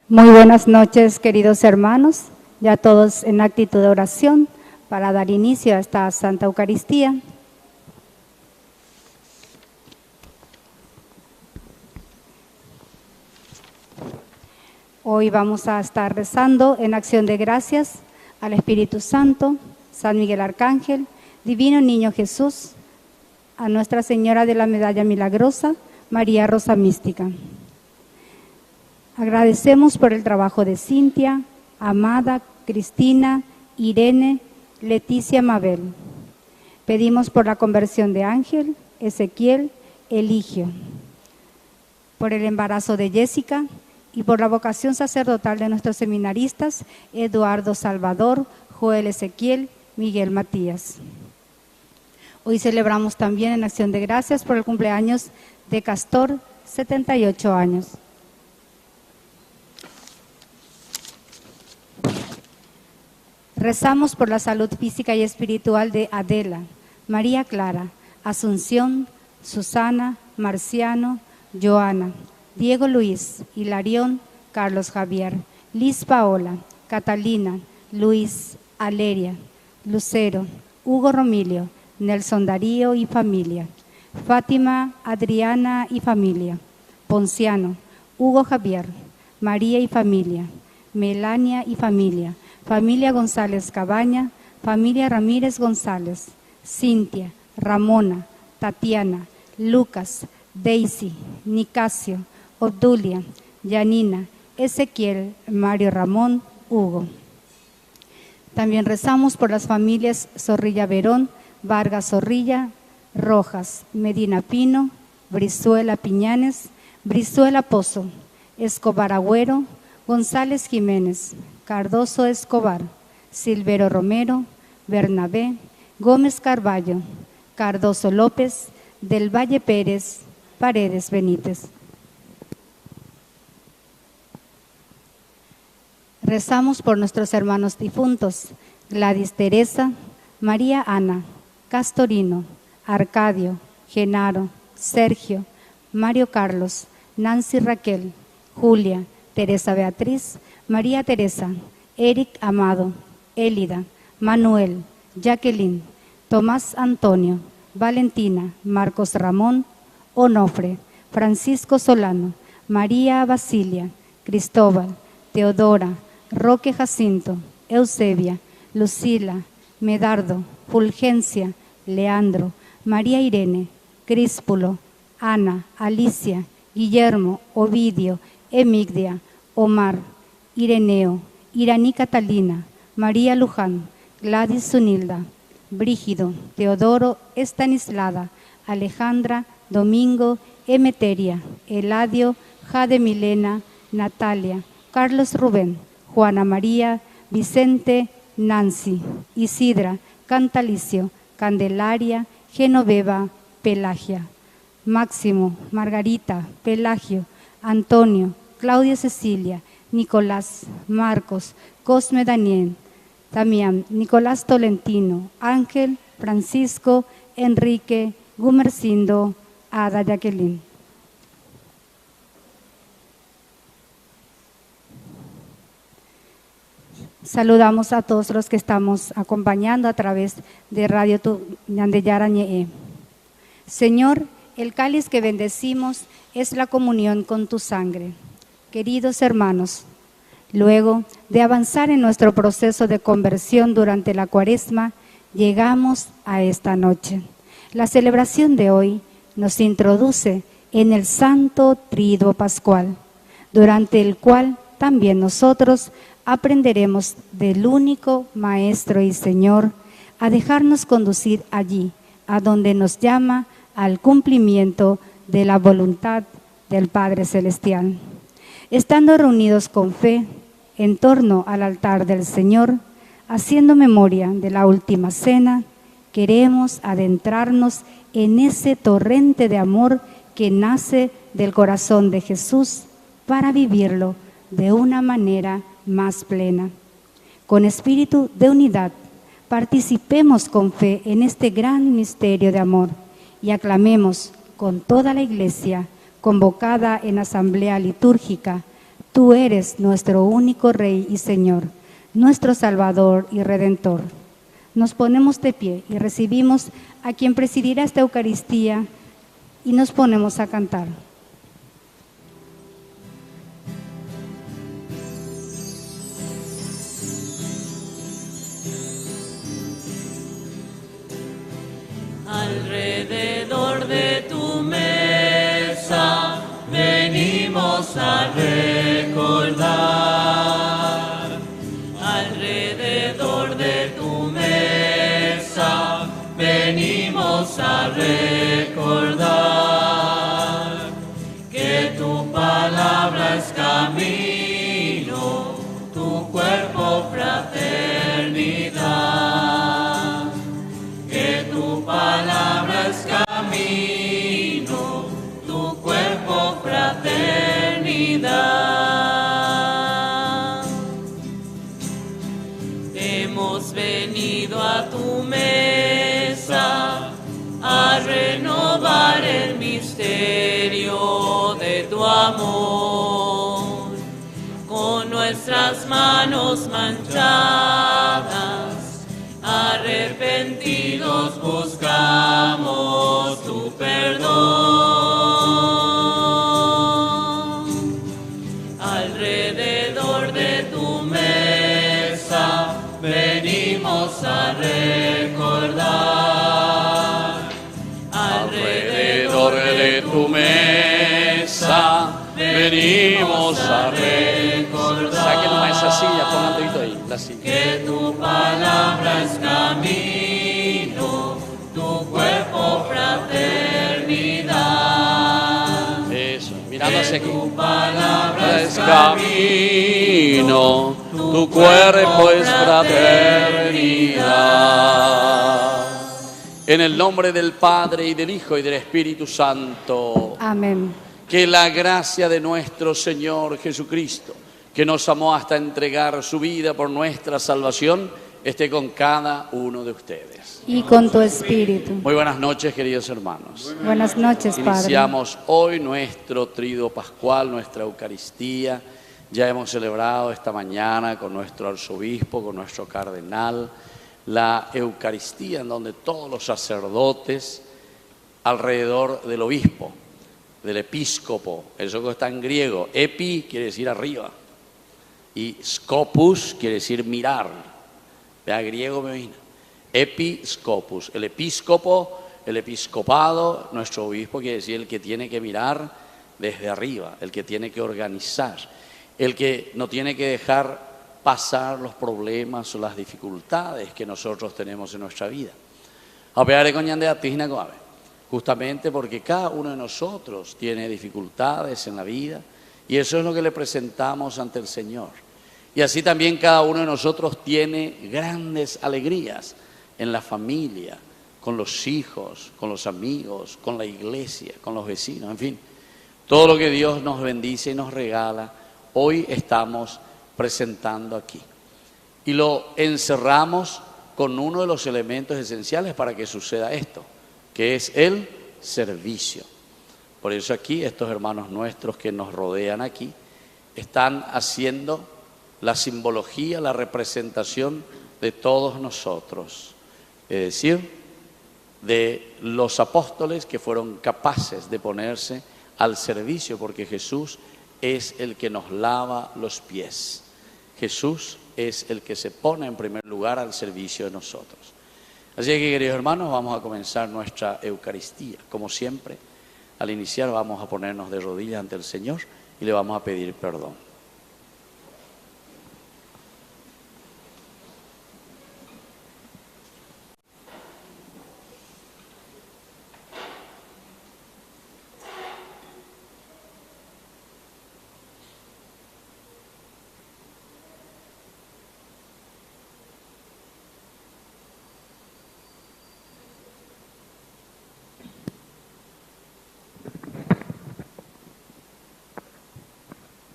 Muy buenas noches, queridos hermanos, ya todos en actitud de oración para dar inicio a esta Santa Eucaristía. Hoy vamos a estar rezando en acción de gracias al Espíritu Santo, San Miguel Arcángel, Divino Niño Jesús, a Nuestra Señora de la Medalla Milagrosa, María Rosa Mística. Agradecemos por el trabajo de Cintia, Amada, Cristina, Irene, Leticia, Mabel. Pedimos por la conversión de Ángel, Ezequiel, Eligio, por el embarazo de Jessica y por la vocación sacerdotal de nuestros seminaristas Eduardo Salvador, Joel Ezequiel, Miguel Matías. Hoy celebramos también en acción de gracias por el cumpleaños de Castor, 78 años. Rezamos por la salud física y espiritual de Adela, María Clara, Asunción, Susana, Marciano, Joana, Diego Luis, Hilarión, Carlos Javier, Liz Paola, Catalina, Luis, Aleria, Lucero, Hugo Romilio, Nelson Darío y familia, Fátima, Adriana y familia, Ponciano, Hugo Javier, María y familia, Melania y familia, familia González Cabaña, familia Ramírez González, Cintia, Ramona, Tatiana, Lucas, Daisy, Nicasio, Obdulia, Yanina, Ezequiel, Mario Ramón, Hugo. También rezamos por las familias Zorrilla Verón, Vargas Zorrilla, Rojas, Medina Pino, Brizuela Piñanes, Brizuela Pozo, Escobar Agüero, González Jiménez, Cardoso Escobar, Silvero Romero, Bernabé, Gómez Carballo, Cardoso López, Del Valle Pérez, Paredes Benítez. Rezamos por nuestros hermanos difuntos, Gladys Teresa, María Ana, Castorino, Arcadio, Genaro, Sergio, Mario Carlos, Nancy Raquel, Julia, Teresa Beatriz, María Teresa, Eric Amado, Élida, Manuel, Jacqueline, Tomás Antonio, Valentina, Marcos Ramón, Onofre, Francisco Solano, María Basilia, Cristóbal, Teodora, Roque Jacinto, Eusebia, Lucila, Medardo, Fulgencia, Leandro, María Irene, Críspulo, Ana, Alicia, Guillermo, Ovidio, Emigdia, Omar, Ireneo, Iraní Catalina, María Luján, Gladys Zunilda, Brígido, Teodoro, Estanislada, Alejandra, Domingo, Emeteria, Eladio, Jade Milena, Natalia, Carlos Rubén, Juana María, Vicente, Nancy, Isidra, Cantalicio, Candelaria, Genoveva, Pelagia, Máximo, Margarita, Pelagio, Antonio, Claudia Cecilia, Nicolás, Marcos, Cosme Daniel, Damián, Nicolás Tolentino, Ángel, Francisco, Enrique, Gumercindo, Ada Jacqueline. Saludamos a todos los que estamos acompañando a través de Radio Ñandeyara Ñe'e. Señor, el cáliz que bendecimos es la comunión con tu sangre. Queridos hermanos, luego de avanzar en nuestro proceso de conversión durante la Cuaresma, llegamos a esta noche. La celebración de hoy nos introduce en el Santo Triduo Pascual, durante el cual también nosotros aprenderemos del único Maestro y Señor a dejarnos conducir allí, a donde nos llama al cumplimiento de la voluntad del Padre Celestial. Estando reunidos con fe en torno al altar del Señor, haciendo memoria de la última cena, queremos adentrarnos en ese torrente de amor que nace del corazón de Jesús para vivirlo de una manera más plena. Con espíritu de unidad, participemos con fe en este gran misterio de amor y aclamemos con toda la Iglesia convocada en asamblea litúrgica Tú eres nuestro único Rey y Señor, nuestro Salvador y Redentor. Nos ponemos de pie y recibimos a quien presidirá esta Eucaristía y nos ponemos a cantar. Alrededor de tu mesa venimos a recordar. Alrededor de tu mesa venimos a recordar que tu palabra es camino, tu cuerpo fraternidad. Que tu palabra es camino, tu cuerpo fraternidad. Hemos venido a tu mesa a renovar el misterio de tu amor. Con nuestras manos manchadas, arrepentidos buscamos tu perdón. Alrededor de tu mesa venimos a recordar. Alrededor de tu mesa venimos a recordar. Sáquenos a esa silla, pongan todito ahí, la silla. Que tu palabra es camino, tu cuerpo fraternidad. Eso, mirando hacia aquí. Tu palabra Es camino, tu cuerpo es fraternidad. En el nombre del Padre y del Hijo y del Espíritu Santo. Amén. Que la gracia de nuestro Señor Jesucristo, que nos amó hasta entregar su vida por nuestra salvación, esté con cada uno de ustedes. Y con tu espíritu. Muy buenas noches, queridos hermanos. Buenas noches, Padre. Iniciamos hoy nuestro triduo pascual, nuestra Eucaristía. Ya hemos celebrado esta mañana con nuestro arzobispo, con nuestro cardenal, la Eucaristía en donde todos los sacerdotes alrededor del obispo, del episcopo, eso que está en griego, epi quiere decir arriba y scopus quiere decir mirar. Vea, griego me vino. Episcopus, el episcopo, el episcopado, nuestro obispo quiere decir el que tiene que mirar desde arriba, el que tiene que organizar, el que no tiene que dejar pasar los problemas o las dificultades que nosotros tenemos en nuestra vida. Justamente porque cada uno de nosotros tiene dificultades en la vida y eso es lo que le presentamos ante el Señor. Y así también cada uno de nosotros tiene grandes alegrías en la familia, con los hijos, con los amigos, con la iglesia, con los vecinos, en fin. Todo lo que Dios nos bendice y nos regala, hoy estamos presentando aquí. Y lo encerramos con uno de los elementos esenciales para que suceda esto, que es el servicio. Por eso aquí estos hermanos nuestros que nos rodean aquí están haciendo la simbología, la representación de todos nosotros, es decir, de los apóstoles que fueron capaces de ponerse al servicio, porque Jesús es el que nos lava los pies. Jesús es el que se pone en primer lugar al servicio de nosotros. Así que, queridos hermanos, vamos a comenzar nuestra Eucaristía. Como siempre, al iniciar vamos a ponernos de rodillas ante el Señor y le vamos a pedir perdón.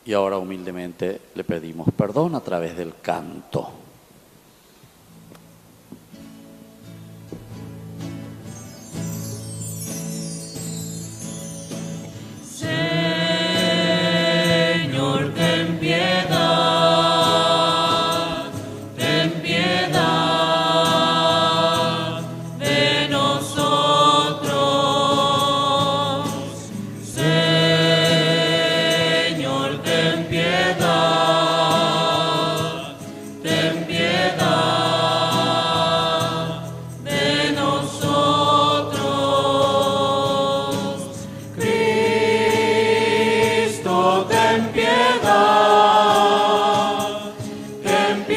Y ahora humildemente le pedimos perdón a través del canto. Señor, ten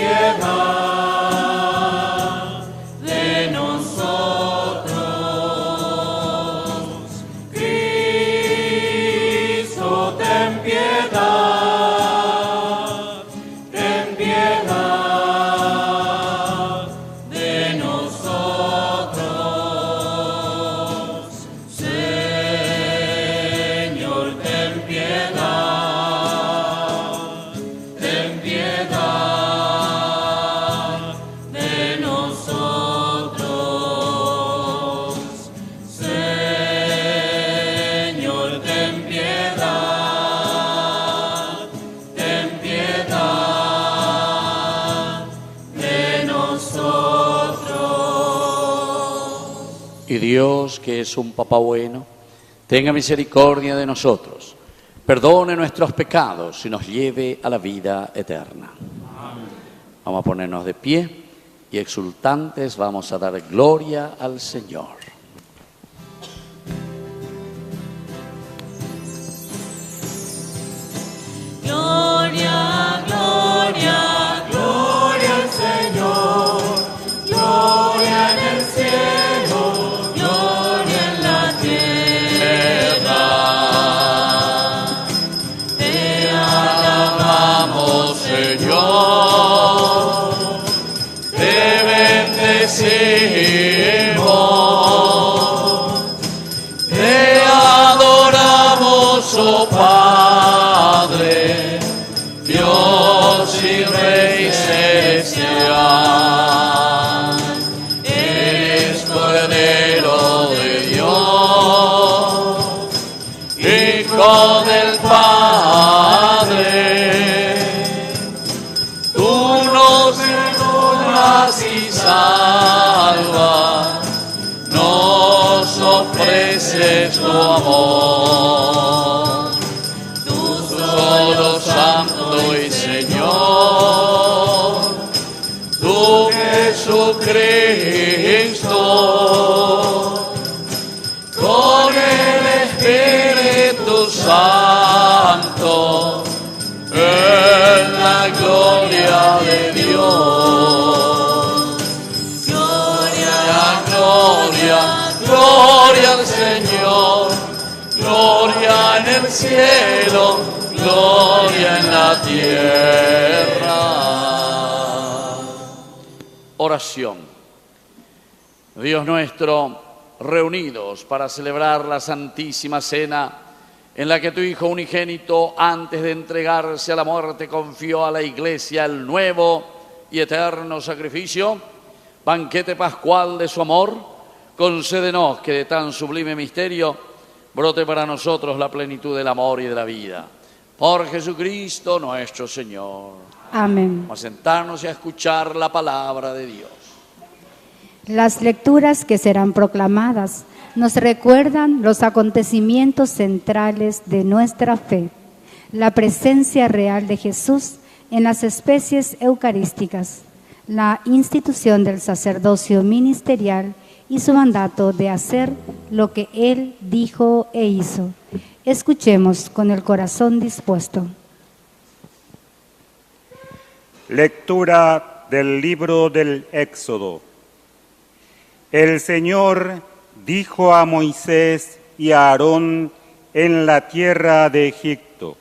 piedad de nosotros. Cristo, ten piedad de nosotros. Señor, ten piedad de nosotros. Señor, ten piedad de nosotros. Y Dios, que es un Papá bueno, tenga misericordia de nosotros, perdone nuestros pecados y nos lleve a la vida eterna. Amén. Vamos a ponernos de pie y exultantes vamos a dar gloria al Señor. Gloria, gloria, gloria al Señor. Gloria en el cielo, gloria en la tierra. Te alabamos, Señor. Te bendecimos. Te adoramos, oh Padre, Dios y Rey celestial. Eres Cordero de Dios, Hijo del Padre. Tú nos perdonas y salvas, nos ofreces tu amor. Tú solo Santo y Señor, tú Jesucristo, con el Espíritu Santo, en la gloria de Dios. Gloria, gloria, gloria al Señor, gloria en el cielo, gloria en la tierra. Oración. Dios nuestro, reunidos para celebrar la Santísima Cena, en la que tu Hijo unigénito, antes de entregarse a la muerte, confió a la Iglesia el nuevo y eterno sacrificio, banquete pascual de su amor, concédenos que de tan sublime misterio brote para nosotros la plenitud del amor y de la vida. Por Jesucristo nuestro Señor. Amén. Vamos a sentarnos y a escuchar la palabra de Dios. Las lecturas que serán proclamadas nos recuerdan los acontecimientos centrales de nuestra fe, la presencia real de Jesús en las especies eucarísticas, la institución del sacerdocio ministerial y su mandato de hacer lo que Él dijo e hizo. Escuchemos con el corazón dispuesto. Lectura del libro del Éxodo. El Señor dijo a Moisés y a Aarón en la tierra de Egipto: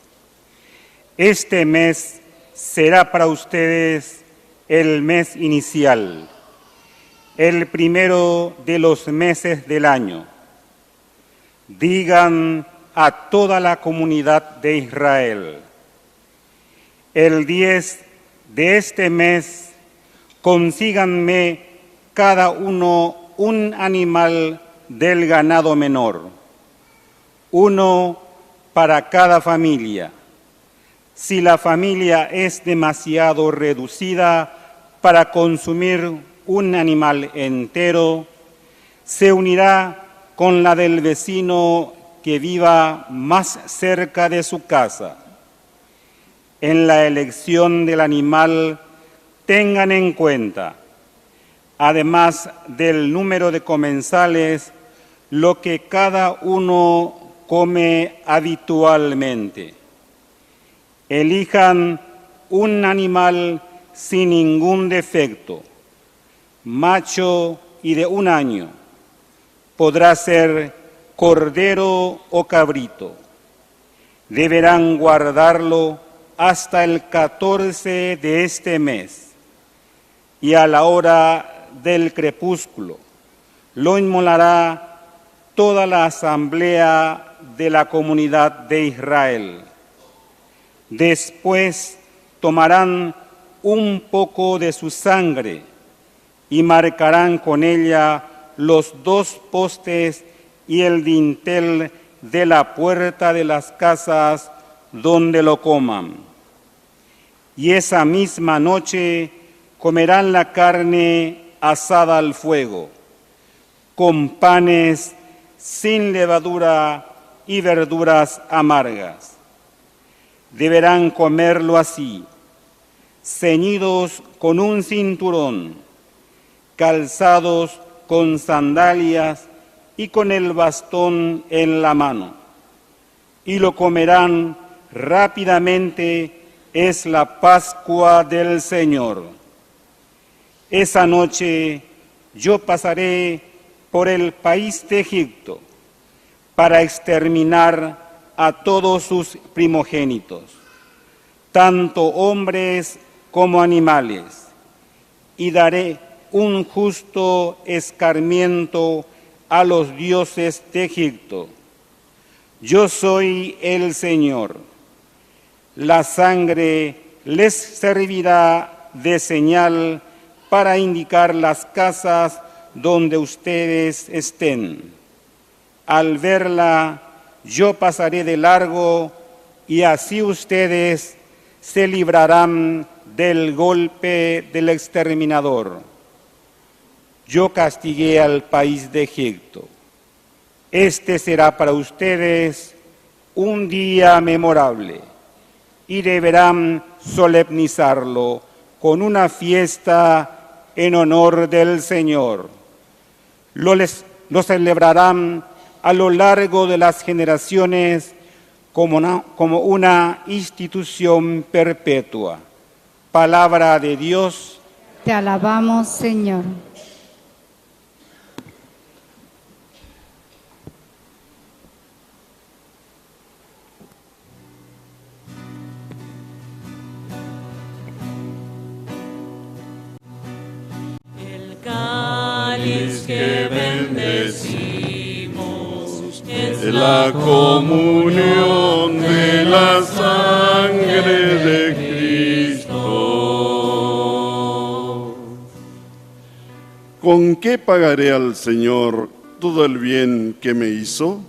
este mes será para ustedes el mes inicial, el primero de los meses del año. Digan a toda la comunidad de Israel: el 10 de este mes consíganme cada uno un animal del ganado menor, uno para cada familia. Si la familia es demasiado reducida para consumir un animal entero, se unirá con la del vecino que viva más cerca de su casa. En la elección del animal tengan en cuenta, además del número de comensales, lo que cada uno come habitualmente. Elijan un animal sin ningún defecto, macho y de 1 año. Podrá ser cordero o cabrito. Deberán guardarlo hasta el 14 de este mes, y a la hora del crepúsculo lo inmolará toda la asamblea de la comunidad de Israel. Después tomarán un poco de su sangre y marcarán con ella los 2 postes y el dintel de la puerta de las casas donde lo coman. Y esa misma noche comerán la carne asada al fuego, con panes sin levadura y verduras amargas. Deberán comerlo así, ceñidos con un cinturón, calzados con sandalias y con el bastón en la mano. Y lo comerán rápidamente, es la Pascua del Señor. Esa noche yo pasaré por el país de Egipto para exterminar a todos sus primogénitos, tanto hombres como animales, y daré un justo escarmiento a los dioses de Egipto. Yo soy el Señor. La sangre les servirá de señal para indicar las casas donde ustedes estén. Al verla, yo pasaré de largo y así ustedes se librarán del golpe del exterminador. Yo castigué al país de Egipto. Este será para ustedes un día memorable y deberán solemnizarlo con una fiesta en honor del Señor. Lo celebrarán a lo largo de las generaciones como una institución perpetua. Palabra de Dios. Te alabamos, Señor. Que bendecimos es la comunión de la sangre de Cristo. ¿Con qué pagaré al Señor todo el bien que me hizo?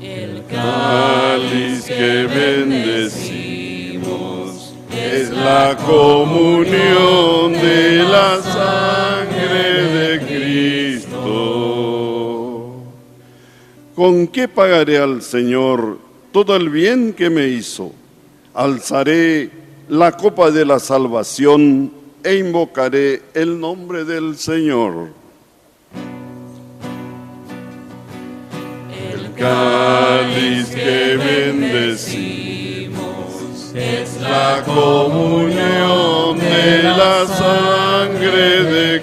El cáliz que bendecimos es la comunión de la sangre de Cristo. ¿Con qué pagaré al Señor todo el bien que me hizo? Alzaré la copa de la salvación e invocaré el nombre del Señor. El cáliz que bendecimos es la comunión de la sangre de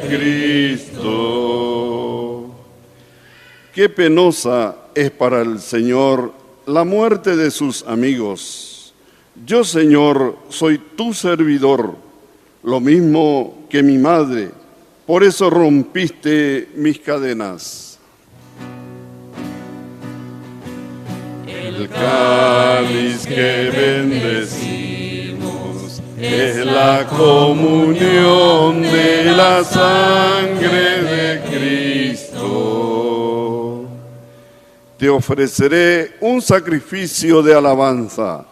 Cristo. Qué penosa es para el Señor la muerte de sus amigos. Yo, Señor, soy tu servidor, lo mismo que mi madre, por eso rompiste mis cadenas. El cáliz que bendecimos es la comunión de la sangre de Cristo. Te ofreceré un sacrificio de alabanza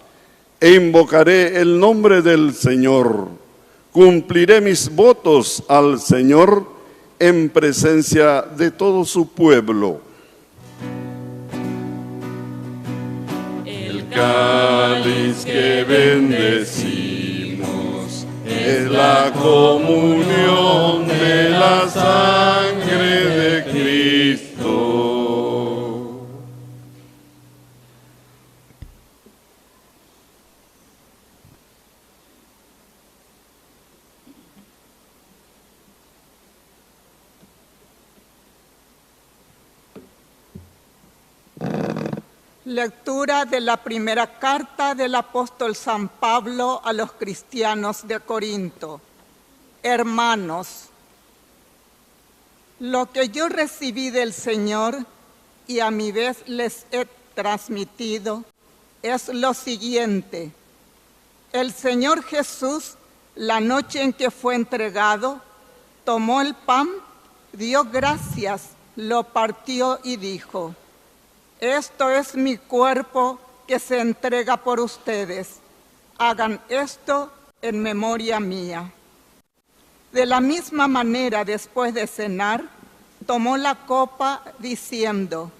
e invocaré el nombre del Señor. Cumpliré mis votos al Señor en presencia de todo su pueblo. Cáliz que bendecimos es la comunión de la sangre de Cristo. Lectura de la primera carta del apóstol San Pablo a los cristianos de Corinto. Hermanos, lo que yo recibí del Señor y a mi vez les he transmitido es lo siguiente. El Señor Jesús, la noche en que fue entregado, tomó el pan, dio gracias, lo partió y dijo: esto es mi cuerpo que se entrega por ustedes. Hagan esto en memoria mía. De la misma manera, después de cenar, tomó la copa diciendo: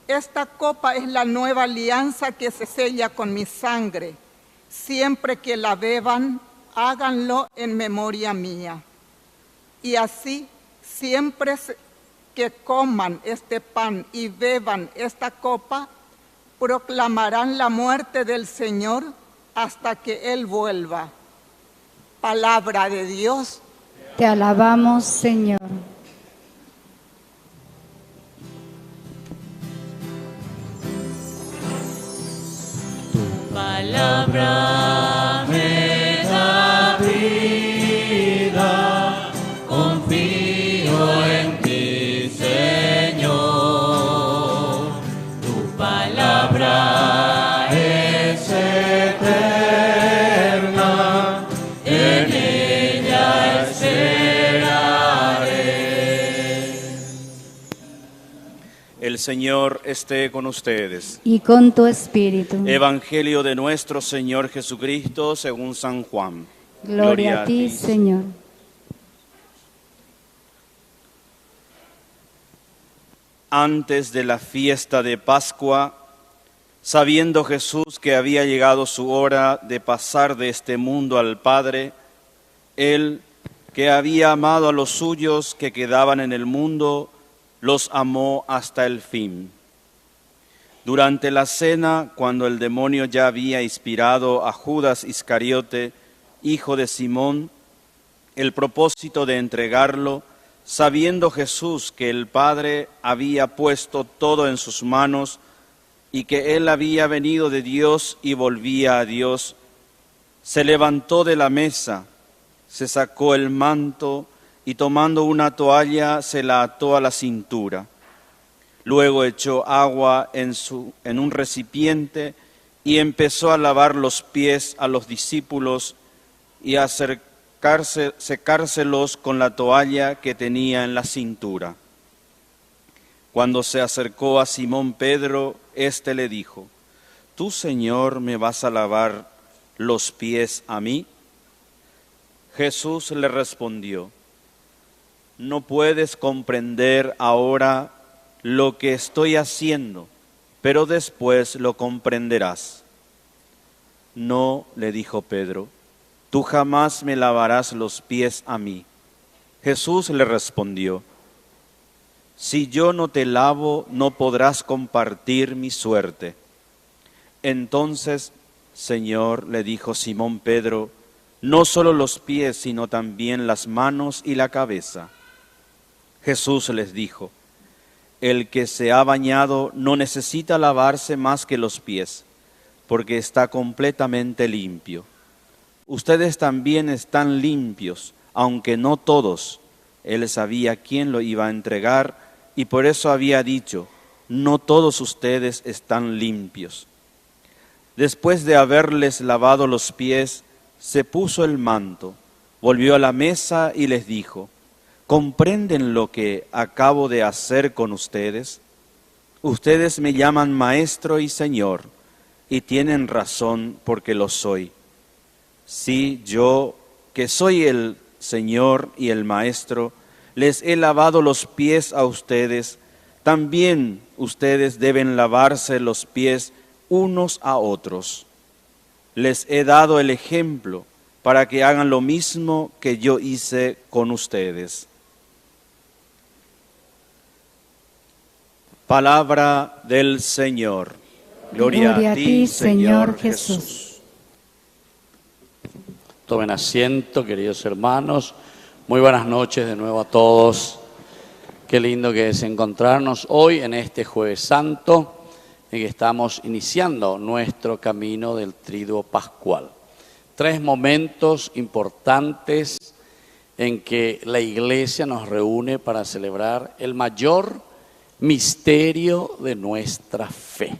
esta copa es la nueva alianza que se sella con mi sangre. Siempre que la beban, háganlo en memoria mía. Y así, siempre que coman este pan y beban esta copa, proclamarán la muerte del Señor hasta que Él vuelva. Palabra de Dios. Te alabamos, Señor. Tu palabra me da vida, confío en ti, Señor. Tu palabra es eterna, en ella esperaré. El Señor esté con ustedes. Y con tu espíritu. Evangelio de nuestro Señor Jesucristo según San Juan. Gloria a ti, Señor. Antes de la fiesta de Pascua, sabiendo Jesús que había llegado su hora de pasar de este mundo al Padre, Él, que había amado a los suyos que quedaban en el mundo, los amó hasta el fin. Durante la cena, cuando el demonio ya había inspirado a Judas Iscariote, hijo de Simón, el propósito de entregarlo, sabiendo Jesús que el Padre había puesto todo en sus manos y que Él había venido de Dios y volvía a Dios, se levantó de la mesa, se sacó el manto y tomando una toalla se la ató a la cintura. Luego echó agua en un recipiente y empezó a lavar los pies a los discípulos y a secárselos con la toalla que tenía en la cintura. Cuando se acercó a Simón Pedro, éste le dijo: ¿Tú, Señor, me vas a lavar los pies a mí? Jesús le respondió: no puedes comprender ahora lo que estoy haciendo, pero después lo comprenderás. No, le dijo Pedro, tú jamás me lavarás los pies a mí. Jesús le respondió: si yo no te lavo, no podrás compartir mi suerte. Entonces, Señor, le dijo Simón Pedro, no solo los pies, sino también las manos y la cabeza. Jesús les dijo: el que se ha bañado no necesita lavarse más que los pies, porque está completamente limpio. Ustedes también están limpios, aunque no todos. Él sabía quién lo iba a entregar y por eso había dicho: no todos ustedes están limpios. Después de haberles lavado los pies, se puso el manto, volvió a la mesa y les dijo: ¿comprenden lo que acabo de hacer con ustedes? Ustedes me llaman Maestro y Señor, y tienen razón porque lo soy. Sí, yo, que soy el Señor y el Maestro, les he lavado los pies a ustedes, también ustedes deben lavarse los pies unos a otros. Les he dado el ejemplo para que hagan lo mismo que yo hice con ustedes. Palabra del Señor. Gloria a ti, Señor Jesús. Tomen asiento, queridos hermanos. Muy buenas noches de nuevo a todos. Qué lindo que es encontrarnos hoy en este Jueves Santo, en que estamos iniciando nuestro camino del triduo pascual. 3 momentos importantes en que la Iglesia nos reúne para celebrar el mayor misterio de nuestra fe.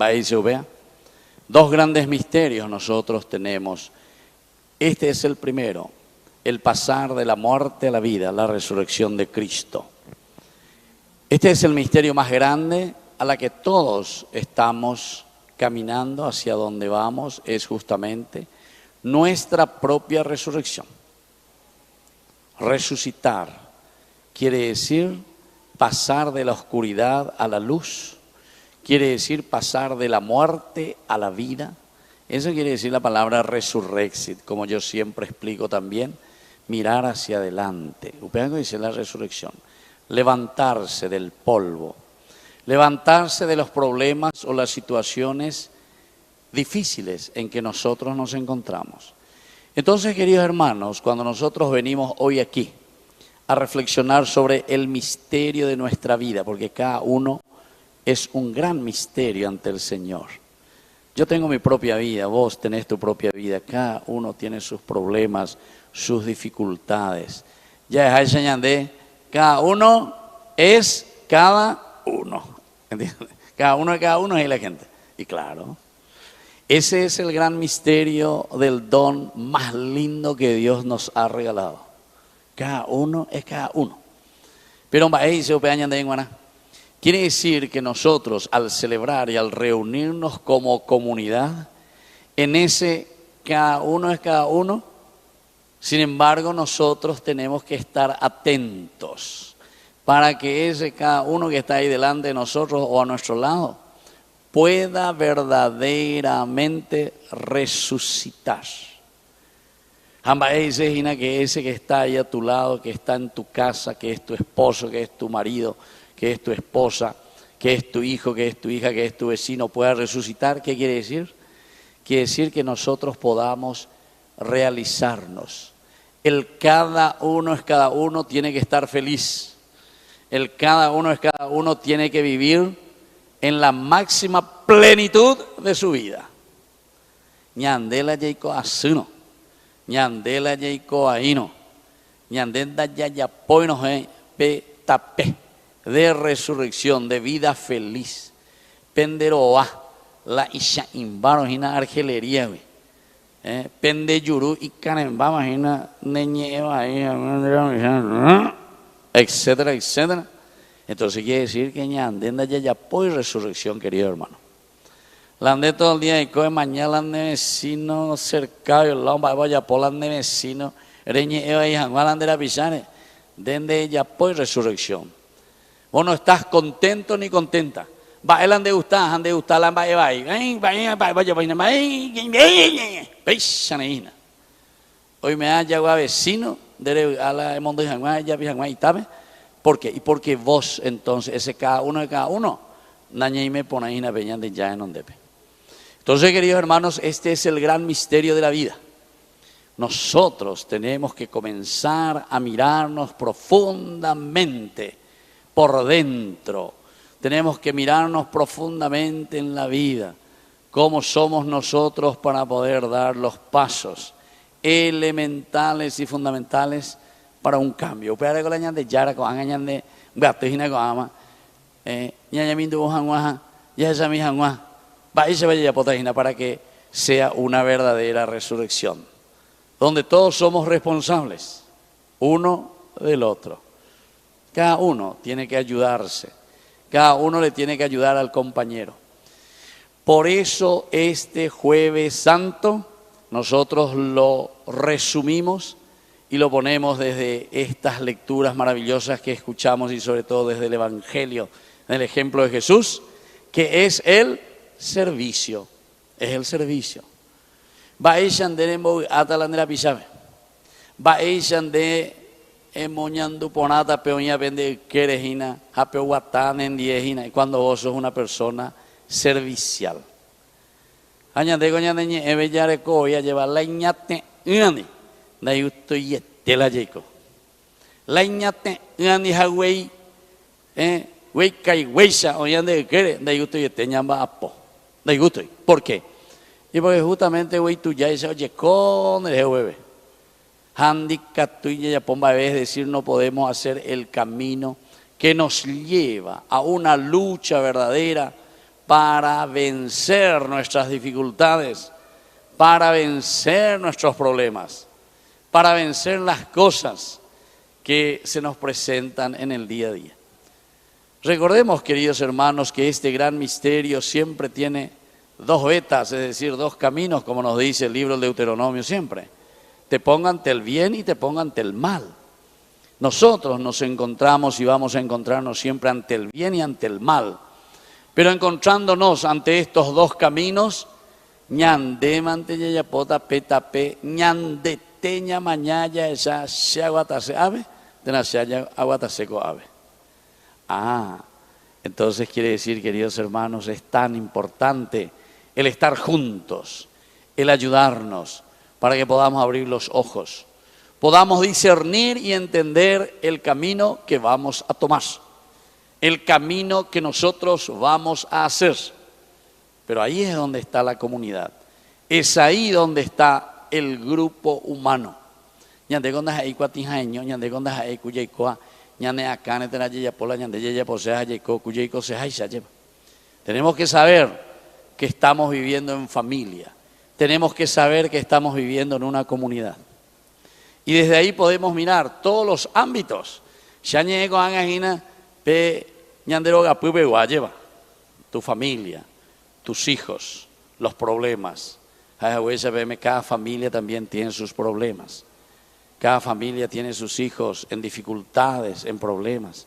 Va y se vea. 2 grandes misterios nosotros tenemos. Este es el primero, el pasar de la muerte a la vida, la resurrección de Cristo. Este es el misterio más grande a la que todos estamos caminando, hacia donde vamos, es justamente nuestra propia resurrección. Resucitar quiere decir pasar de la oscuridad a la luz, quiere decir pasar de la muerte a la vida. Eso quiere decir la palabra resurrexit, como yo siempre explico también, mirar hacia adelante. Ustedes dice la resurrección, levantarse del polvo, levantarse de los problemas o las situaciones difíciles en que nosotros nos encontramos. Entonces, queridos hermanos, cuando nosotros venimos hoy aquí a reflexionar sobre el misterio de nuestra vida, porque cada uno es un gran misterio ante el Señor. Yo tengo mi propia vida, vos tenés tu propia vida, cada uno tiene sus problemas, sus dificultades. Ya es de cada uno es cada uno, ¿entiendes? Cada uno es la gente. Y claro, ese es el gran misterio del don más lindo que Dios nos ha regalado. Cada uno es cada uno. Pero quiere decir que nosotros al celebrar y al reunirnos como comunidad, en ese cada uno es cada uno, sin embargo nosotros tenemos que estar atentos para que ese cada uno que está ahí delante de nosotros o a nuestro lado pueda verdaderamente resucitar. Que ese que está ahí a tu lado, que está en tu casa, que es tu esposo, que es tu marido, que es tu esposa, que es tu hijo, que es tu hija, que es tu vecino, pueda resucitar. ¿Qué quiere decir? Quiere decir que nosotros podamos realizarnos. El cada uno es cada uno tiene que estar feliz. El cada uno es cada uno tiene que vivir en la máxima plenitud de su vida. Ñandela Jaiko Asuno, Ñandela Jaiko Aino, Ñandenda Yayapoino Pe de resurrección, de vida feliz. Penderoa, la Isha Imbaro, Hina Argelería, Pende Yuru y Canemba, imagina Neñeva, etcétera, etcétera. Entonces quiere decir que Ñandenda Yayapo y resurrección, querido hermano. La andé todo el día y coge mañana la de vecino cercado, el lado vaya por la de vecino, Reñeva y Jangual andera Pichane, Dende Yapo y resurrección. Vos no estás contento ni contenta. Va el ande gustar la hoy me ha llegado a vecino de a la mundo de Janguay ya Janguay tabe. ¿Por qué? Y porque vos entonces ese cada uno de cada uno naña me pone ahí una peña de ya en donde. Entonces, queridos hermanos, este es el gran misterio de la vida. Nosotros tenemos que comenzar a mirarnos profundamente por dentro. Tenemos que mirarnos profundamente en la vida, cómo somos nosotros para poder dar los pasos elementales y fundamentales para un cambio. Pero con la ñande yara con añan de gatojina con ama, ñañamindo bojanguaja, ya esa mi janguá, va y se vaya potajina para que sea una verdadera resurrección, donde todos somos responsables, uno del otro. Cada uno tiene que ayudarse, cada uno le tiene que ayudar al compañero. Por eso este Jueves Santo nosotros lo resumimos y lo ponemos desde estas lecturas maravillosas que escuchamos y sobre todo desde el Evangelio, del ejemplo de Jesús, que es el servicio, es el servicio. Vaishan de atalandera pisabe, vaishan de moñando ponata peoña vende querejina, apeuatán en diejina, y cuando vos sos una persona servicial. Añade coña de evellare coya llevar la iñate uani, na yusto yete la yeco. La iñate uani hawei, güey caigüeya, oían de qué, de gusto y te llama apo, de gusto. ¿Por qué? Y porque justamente güey tú ya dices, oye, con el bebé. Handicap tú y ya pomba es decir, no podemos hacer el camino que nos lleva a una lucha verdadera para vencer nuestras dificultades, para vencer nuestros problemas, para vencer las cosas que se nos presentan en el día a día. Recordemos, queridos hermanos, que este gran misterio siempre tiene dos vetas, es decir, dos caminos, como nos dice el libro del Deuteronomio siempre. Te pongo ante el bien y te pongo ante el mal. Nosotros nos encontramos y vamos a encontrarnos siempre ante el bien y ante el mal. Pero encontrándonos ante estos dos caminos, ñande mante yayapota petape, ñande teña mañaya esa se aguatase ave, de la se aguataseco ave. Entonces quiere decir, queridos hermanos, es tan importante el estar juntos, el ayudarnos para que podamos abrir los ojos, podamos discernir y entender el camino que vamos a tomar, el camino que nosotros vamos a hacer. Pero ahí es donde está la comunidad, es ahí donde está el grupo humano. Ñande gondas ahí cuatijaño, ñande gondas ahí cuyaicoa, ñande acá netera yayapola, ñande yayaposea yaico, cuyaico se lleva. Tenemos que saber que estamos viviendo en familia, tenemos que saber que estamos viviendo en una comunidad. Y desde ahí podemos mirar todos los ámbitos. Tu familia, tus hijos, los problemas. Cada familia también tiene sus problemas. Cada familia tiene sus hijos en dificultades, en problemas.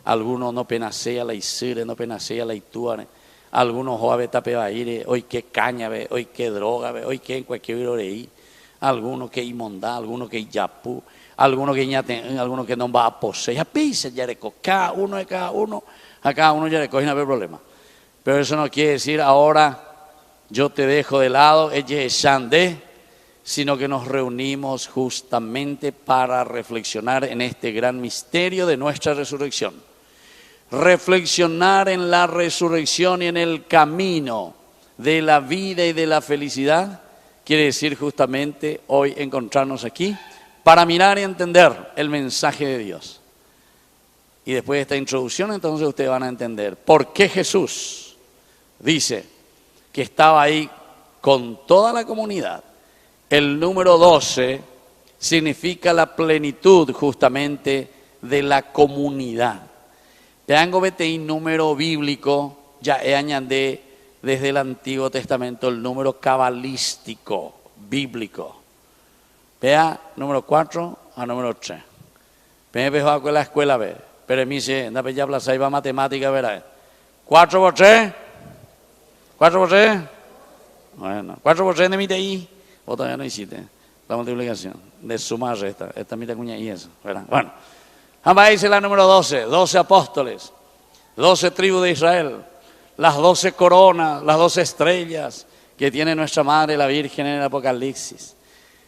Algunos no penasea la isire, no penasea la ituare. Algunos joabe tapebaire, hoy qué caña, hoy qué droga, hoy qué en cualquier oreí. Algunos que inmonda, algunos que yapú, algunos que no va a poseer. Ya pisa, ya reco, cada uno, a cada uno ya recoge y no hay problema. Pero eso no quiere decir ahora yo te dejo de lado, ella es Shandé, sino que nos reunimos justamente para reflexionar en este gran misterio de nuestra resurrección. Reflexionar en la resurrección y en el camino de la vida y de la felicidad. Quiere decir justamente hoy encontrarnos aquí para mirar y entender el mensaje de Dios. Y después de esta introducción, entonces ustedes van a entender por qué Jesús dice que estaba ahí con toda la comunidad. El número 12 significa la plenitud justamente de la comunidad. Tengo un número bíblico, ya he añadido desde el Antiguo Testamento el número cabalístico, bíblico. Vea, número 4 a número 3. Me dejó con la escuela, ve. Pero me dice, anda ya plaza iba matemática, verá. 4 por 3. 4 por 3. Bueno, 4 por 3 de mi TI. Vos todavía no hiciste la multiplicación de sumar resta. Esta mitad cuña y eso, ¿verdad? Bueno, vamos dice la número 12. 12 apóstoles, 12 tribus de Israel, las 12 coronas, las 12 estrellas que tiene nuestra Madre la Virgen en el Apocalipsis.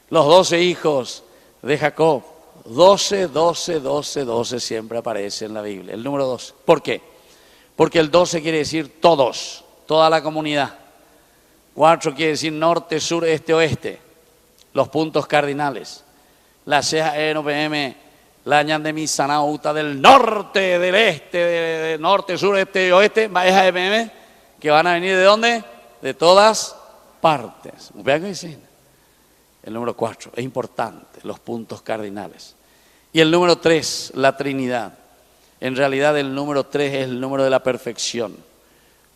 Los 12 hijos de Jacob. 12, 12, 12, 12 siempre aparece en la Biblia. El número 12. ¿Por qué? Porque el 12 quiere decir todos, toda la comunidad. 4 quiere decir norte, sur, este, oeste. Los puntos cardinales. La ceja NPM, la ñande mi sanauta del norte, del este, de norte, sur, este y oeste, maestra EPM, que van a venir ¿de dónde? De todas partes. Vean que dice. El número 4 es importante, los puntos cardinales. Y el número 3, la Trinidad. En realidad el número 3 es el número de la perfección.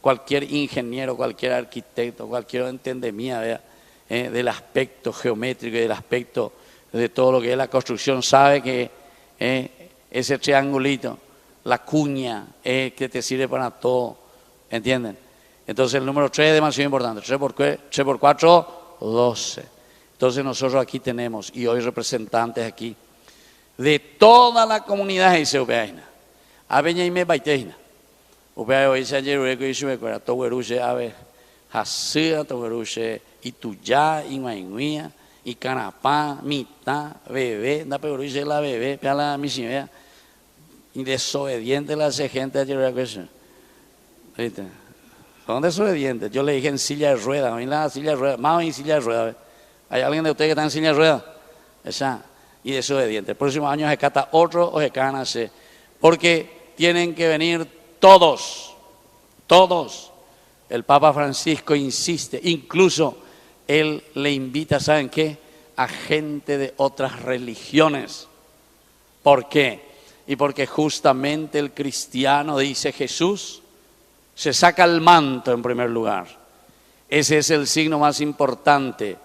Cualquier ingeniero, cualquier arquitecto, cualquier entendemia del aspecto geométrico y del aspecto de todo lo que es la construcción sabe que ese triangulito, la cuña, que te sirve para todo, ¿entienden? Entonces el número 3 es demasiado importante. 3 por 4, 12. Entonces nosotros aquí tenemos, y hoy representantes aquí, de toda la comunidad de Iseupeaina. Aveña y me baiteina. Upea hoy se ayer y se me acuerda todo eruche ave hasea todo eruche y tuya y maingüía y canapá mitad bebé da pero eruche la bebé pela misimea Y desobediente la hace gente ayer. ¿Viste? Son desobedientes. Yo le dije en silla de ruedas. A mí la silla de ruedas. Más en silla de ruedas. ¿Hay alguien de ustedes que está en silla de ruedas? Esa. Y desobediente. El próximo año se cata otro o se cagan así. Porque tienen que venir todos. Todos. El Papa Francisco insiste. Incluso él le invita, ¿saben qué? A gente de otras religiones. ¿Por qué? Y porque justamente el cristiano, dice Jesús, se saca el manto en primer lugar. Ese es el signo más importante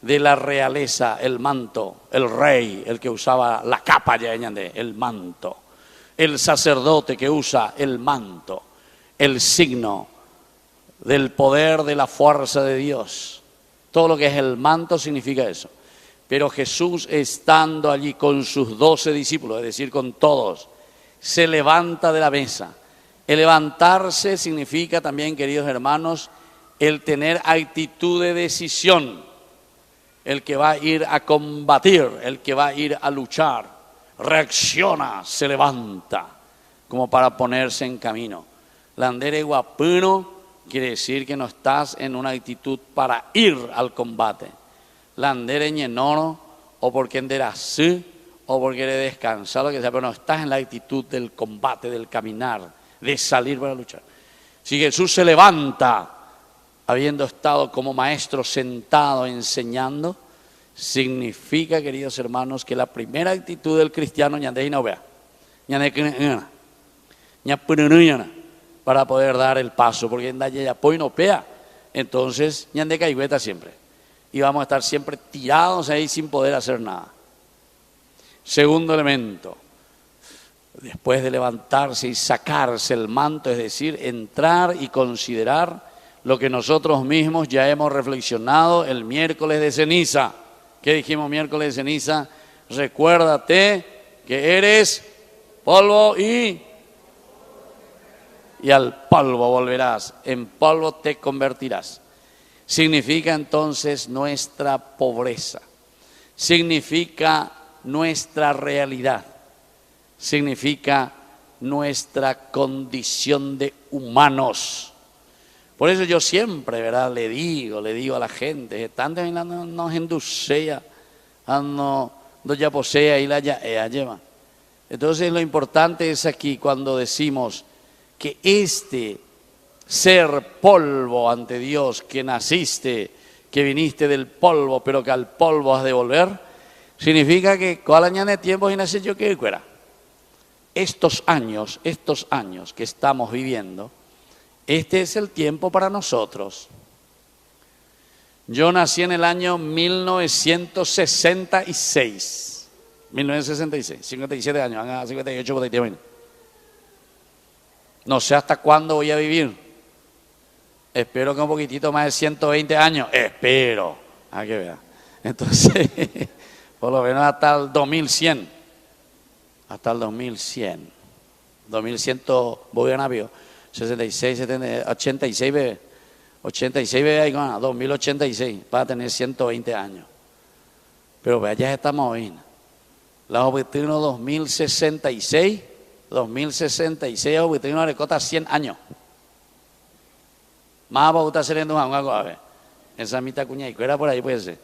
de la realeza, el manto, el rey, el que usaba la capa, el manto, el sacerdote que usa el manto, el signo del poder de la fuerza de Dios. Todo lo que es el manto significa eso. Pero Jesús, estando allí con sus 12 discípulos, es decir, con todos, se levanta de la mesa. El levantarse significa también, queridos hermanos, el tener actitud de decisión. El que va a ir a combatir, el que va a ir a luchar, reacciona, se levanta, como para ponerse en camino. Landere guapino quiere decir que no estás en una actitud para ir al combate. Landere ñenoro, o porque enderas o porque eres descansar, lo que sea, pero no estás en la actitud del combate, del caminar, de salir para luchar. Si Jesús se levanta, habiendo estado como maestro sentado enseñando, significa, queridos hermanos, que la primera actitud del cristiano para poder dar el paso, porque en ya no pea, entonces ñande caigüeta siempre. Y vamos a estar siempre tirados ahí sin poder hacer nada. Segundo elemento, después de levantarse y sacarse el manto, es decir, entrar y considerar lo que nosotros mismos ya hemos reflexionado el miércoles de ceniza. ¿Qué dijimos miércoles de ceniza? Recuérdate que eres polvo y al polvo volverás, en polvo te convertirás. Significa entonces nuestra pobreza, significa nuestra realidad, significa nuestra condición de humanos. Por eso yo siempre, ¿verdad? Le digo a la gente, tanto nos endulcea, no ya posea y la ya lleva. Entonces lo importante es aquí cuando decimos que este ser polvo ante Dios, que naciste, que viniste del polvo, pero que al polvo has de volver, significa que cuál año de tiempo y nací yo que fuera. Estos años que estamos viviendo, este es el tiempo para nosotros. Yo nací en el año 1966, 57 años, 58, 49. No sé hasta cuándo voy a vivir. Espero que un poquitito más de 120 años. Espero. Que vea. Entonces, por lo menos hasta el 2100. Hasta el 2100. 2100 voy a navío. 66, 70, 86 bebé. 86 bebé ahí con 2086. Para tener 120 años. Pero vea, ya estamos hoy. La objetivos 2066. 2066 objetivos de cota 100 años. Más va a estar saliendo a ver. Esa mitad cuña y cuera por ahí puede ser.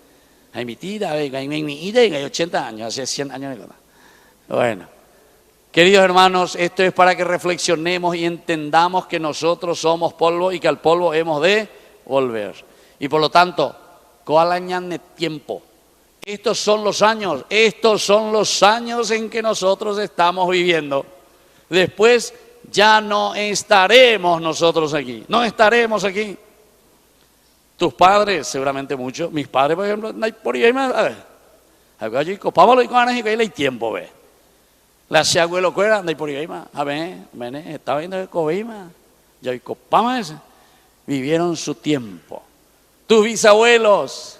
Hay mi tira, hay 80 años, hace 100 años de cota. Bueno, queridos hermanos, esto es para que reflexionemos y entendamos que nosotros somos polvo y que al polvo hemos de volver. Y por lo tanto, ¿cuál año de tiempo? Estos son los años en que nosotros estamos viviendo. Después ya no estaremos nosotros aquí, no estaremos aquí. Tus padres, seguramente muchos, mis padres, por ejemplo, no hay por ahí más, a ver, allí copámoslo y con y hay tiempo, ve. La se abuelo cuera, no hay por ahí más, a ver, estaba viendo el cobima, ya hay copamos ese, vivieron su tiempo. Tus bisabuelos,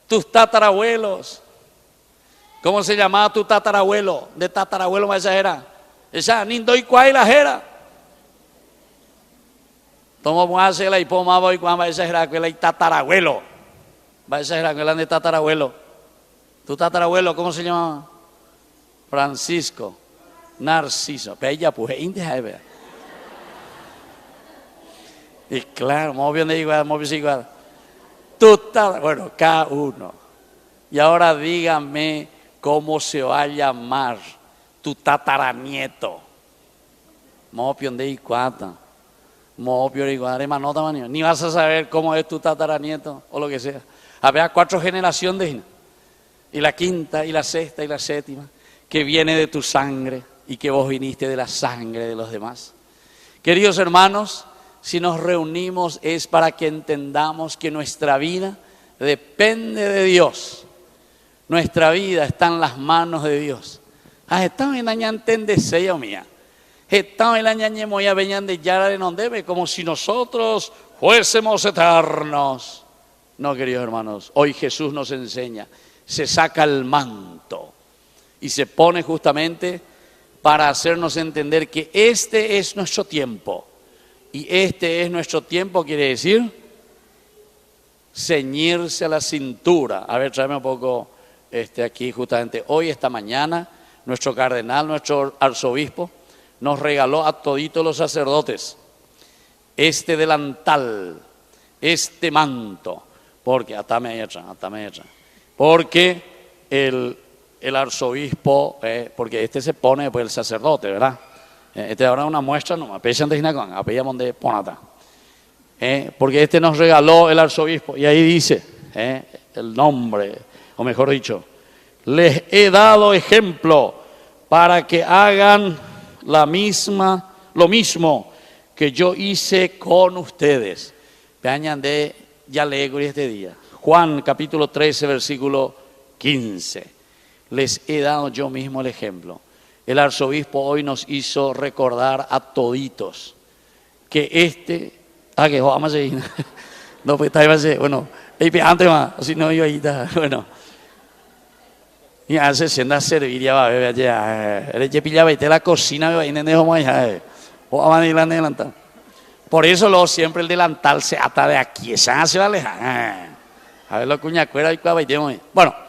tus tatarabuelos, ¿cómo se llamaba tu tatarabuelo? De tatarabuelo más era. Esa nindo y cuay la jera. Tomo más la y poma voy cuando va a exagerar que la tatarabuelo. Va a exagerar que la de tatarabuelo. Tu tatarabuelo, ¿cómo se llama? Francisco. Narciso. Pero ella pues, india, vea. Y claro, muy bien de igual, muy bien igual. Bueno, cada uno. Y ahora dígame cómo se va a llamar tu tataranieto. Muy bien de igual. Muy bien de igual. Ni vas a saber cómo es tu tataranieto o lo que sea. Había 4 generaciones. Y la quinta, y la sexta, y la séptima. Que viene de tu sangre y que vos viniste de la sangre de los demás. Queridos hermanos, si nos reunimos es para que entendamos que nuestra vida depende de Dios. Nuestra vida está en las manos de Dios. Estamos en la ñantendese, mía. Estamos en la ñañemoya veñan de yara de nondebe, como si nosotros fuésemos eternos. No, queridos hermanos, hoy Jesús nos enseña, se saca el manto y se pone justamente para hacernos entender que este es nuestro tiempo. Y este es nuestro tiempo, quiere decir ceñirse a la cintura. A ver, tráeme un poco aquí justamente. Hoy, esta mañana, nuestro cardenal, nuestro arzobispo, nos regaló a toditos los sacerdotes este delantal, este manto, porque porque el arzobispo, porque este se pone después el sacerdote, ¿verdad? Ahora una muestra nomás, porque este nos regaló el arzobispo y ahí dice el nombre, o mejor dicho, les he dado ejemplo para que hagan lo mismo que yo hice con ustedes. Vean de ya leo este día. Juan capítulo 13 versículo 15. Les he dado yo mismo el ejemplo. El arzobispo hoy nos hizo recordar a toditos que que vamos a ir. No, pues está ahí, bueno, antes más, así no yo ahí está, bueno. Y hace siendo a servir ya va a ver allá. Eres que pillaba y te la cocina me va a ir en el allá. O vamos a ir en delantal. Por eso luego siempre el delantal se ata de aquí, esa se va a alejar. A ver lo cuñacuera y cuava y bueno.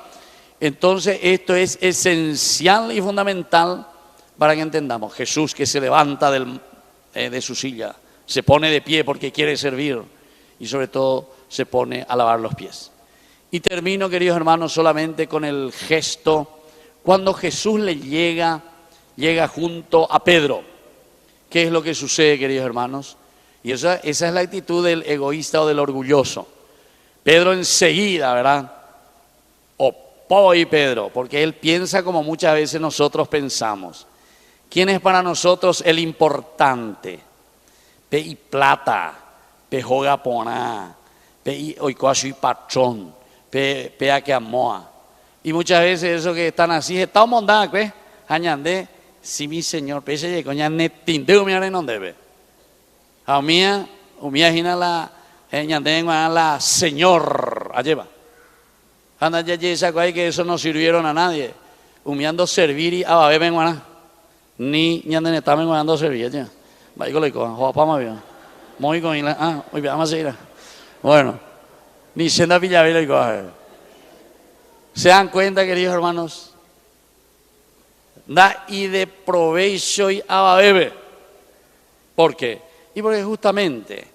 Entonces esto es esencial y fundamental para que entendamos. Jesús que se levanta de su silla, se pone de pie porque quiere servir y sobre todo se pone a lavar los pies. Y termino, queridos hermanos, solamente con el gesto cuando Jesús le llega junto a Pedro. ¿Qué es lo que sucede, queridos hermanos? Y esa es la actitud del egoísta o del orgulloso. Pedro enseguida, ¿verdad? Poi Pedro, porque él piensa como muchas veces nosotros pensamos. ¿Quién es para nosotros el importante? Pe y plata, pe joga poná, pe y oikoashui patrón, pe a que amoa. Y muchas veces eso que están así, está mondada, pues, añande, si mi señor, pe se llegó ya netinde umiare no debe. A umia gina la añande la señor, alleva. Anda ya que eso no sirvieron a nadie. Humeando servir y a beber en ni ñande netame guardando servir ya. Vaya le cojan, jopa más bien. Muy con hoy vamos a ir. Bueno, ni senda Villavela y coja. ¿Se dan cuenta, queridos hermanos? Da y de provecho y a bebe. ¿Por qué? Y porque justamente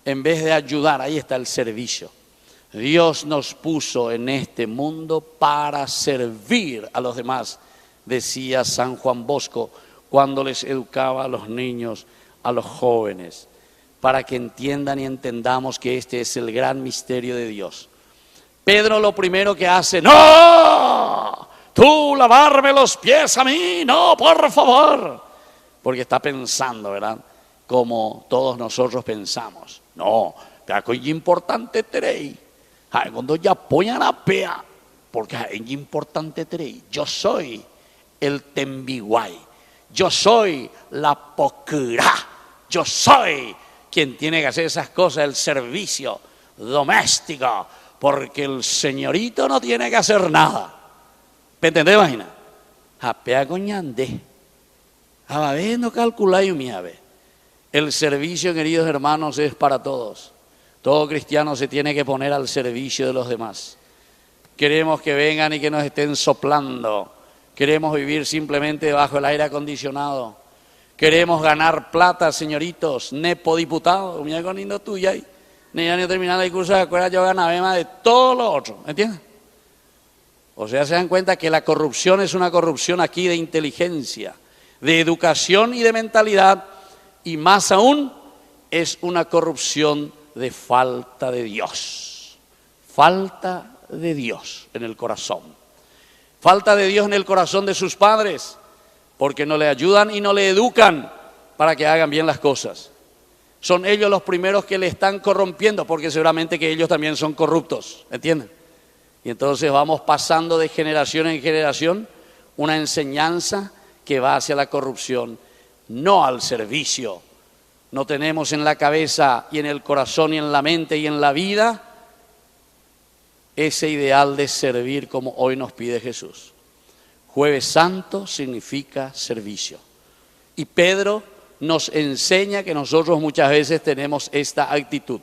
en vez de ayudar, ahí está el servicio. Dios nos puso en este mundo para servir a los demás, decía San Juan Bosco cuando les educaba a los niños, a los jóvenes, para que entiendan y entendamos que este es el gran misterio de Dios. Pedro lo primero que hace, ¡no! Tú lavarme los pies a mí, no, por favor. Porque está pensando, ¿verdad? Como todos nosotros pensamos. No, pero es importante terei. Cuando ya apoyan a pea, porque es importante terei. Yo soy el tembiguay, yo soy la pocurá, yo soy quien tiene que hacer esas cosas, el servicio doméstico, porque el señorito no tiene que hacer nada. ¿Me entendés, imagina? Apea coñande. A ver, no calculáis mi ave. El servicio, queridos hermanos, es para todos. Todo cristiano se tiene que poner al servicio de los demás. Queremos que vengan y que nos estén soplando, Queremos vivir simplemente bajo el aire acondicionado. Queremos ganar plata, señoritos, nepo diputado. Mira con lindo tuya y ni ya ni terminar el curso de escuela yo ganaba más de todo lo otro, ¿entiendes? O sea, se dan cuenta que la corrupción es una corrupción aquí de inteligencia, de educación y de mentalidad, y más aún es una corrupción de falta de Dios. Falta de Dios en el corazón. Falta de Dios en el corazón de sus padres, porque no le ayudan y no le educan para que hagan bien las cosas. Son ellos los primeros que le están corrompiendo, porque seguramente que ellos también son corruptos, ¿entienden? Y entonces vamos pasando de generación en generación una enseñanza que va hacia la corrupción, no al servicio. No tenemos en la cabeza y en el corazón y en la mente y en la vida ese ideal de servir como hoy nos pide Jesús. Jueves Santo significa servicio. Y Pedro nos enseña que nosotros muchas veces tenemos esta actitud.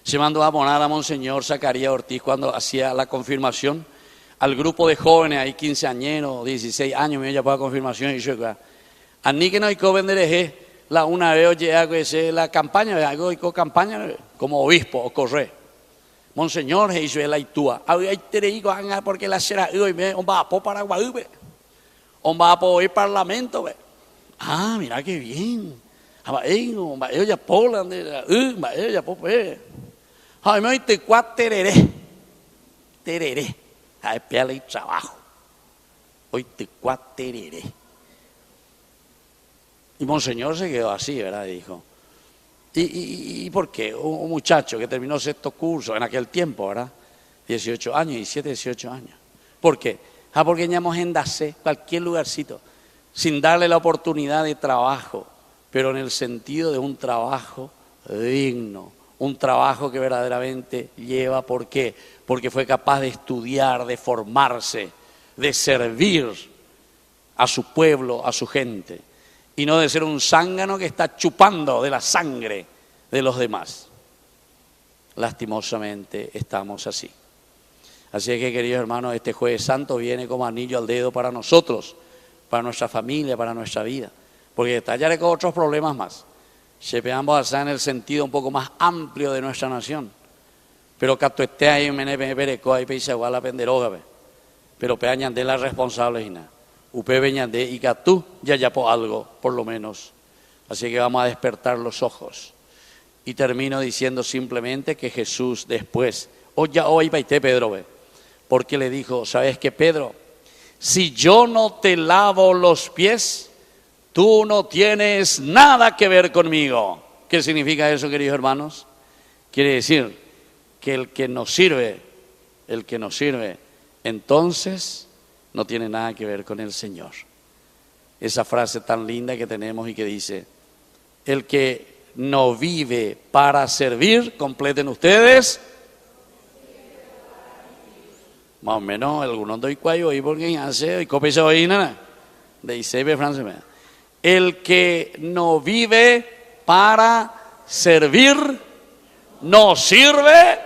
Se mandó a poner a Monseñor Zacarías Ortiz cuando hacía la confirmación al grupo de jóvenes, ahí 15 años, 16 años, me llamó a confirmación y yo, a mí que no hay que vender la una vez llega la campaña, algo campaña como obispo o corre. Monseñor hizo la itúa, ahí te digo porque la será hoy me va a Paraguay, va a ir parlamento, ve. Ah, mira qué bien. Ya Poland, ya Pope. Ay, me te tereré. Ay, pele y trabajo. Hoy te tereré. Y Monseñor se quedó así, ¿verdad? Dijo. ¿Y por qué? Un muchacho que terminó sexto curso en aquel tiempo, ¿verdad? 18 años, 17, 18 años. ¿Por qué? Porque ñamos en Dacé, cualquier lugarcito, sin darle la oportunidad de trabajo, pero en el sentido de un trabajo digno, un trabajo que verdaderamente lleva, ¿por qué? Porque fue capaz de estudiar, de formarse, de servir a su pueblo, a su gente, y no de ser un zángano que está chupando de la sangre de los demás. Lastimosamente estamos así. Así es que, queridos hermanos, este Jueves Santo viene como anillo al dedo para nosotros, para nuestra familia, para nuestra vida, porque estallaré con otros problemas más. Se veamos allá en el sentido un poco más amplio de nuestra nación. Pero que esté ahí en Menepereco, ahí Peisaguá la penderoga, pero peañan de las responsables y nada. Upe veñan de y tú ya por algo, por lo menos. Así que vamos a despertar los ojos. Y termino diciendo simplemente que Jesús después, hoy paité Pedro, ve, porque le dijo, ¿sabes qué, Pedro? Si yo no te lavo los pies, tú no tienes nada que ver conmigo. ¿Qué significa eso, queridos hermanos? Quiere decir que el que nos sirve, entonces no tiene nada que ver con el Señor. Esa frase tan linda que tenemos y que dice, el que no vive para servir, completen ustedes. Más o menos, algunos doy cuello ahí porque hace y copia hoy nada. De ICB francés. El que no vive para servir, no sirve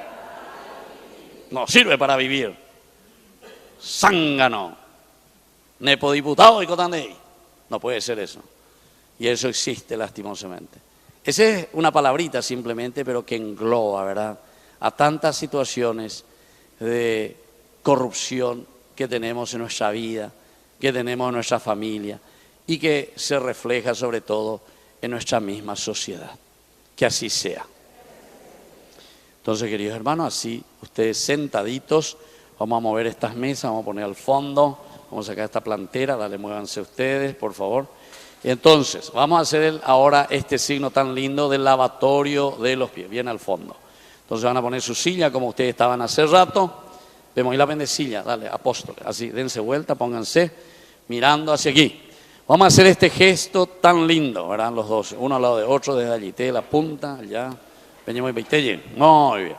para vivir. Zángano, nepodiputado y cotandey. No puede ser eso. Y eso existe lastimosamente. Esa es una palabrita simplemente, pero que engloba, ¿verdad?, a tantas situaciones de corrupción que tenemos en nuestra vida, que tenemos en nuestra familia y que se refleja sobre todo en nuestra misma sociedad. Que así sea. Entonces, queridos hermanos, así ustedes sentaditos, vamos a mover estas mesas, vamos a poner al fondo, vamos a sacar esta plantera, dale, muévanse ustedes, por favor. Y entonces, vamos a hacer ahora este signo tan lindo del lavatorio de los pies, bien al fondo. Entonces van a poner su silla como ustedes estaban hace rato. Vemos ahí la bendecilla, dale, apóstoles, así, dense vuelta, pónganse mirando hacia aquí. Vamos a hacer este gesto tan lindo, ¿verdad? Los dos, uno al lado de otro, desde allí, de la punta, allá. Venimos y veitelle. Muy bien.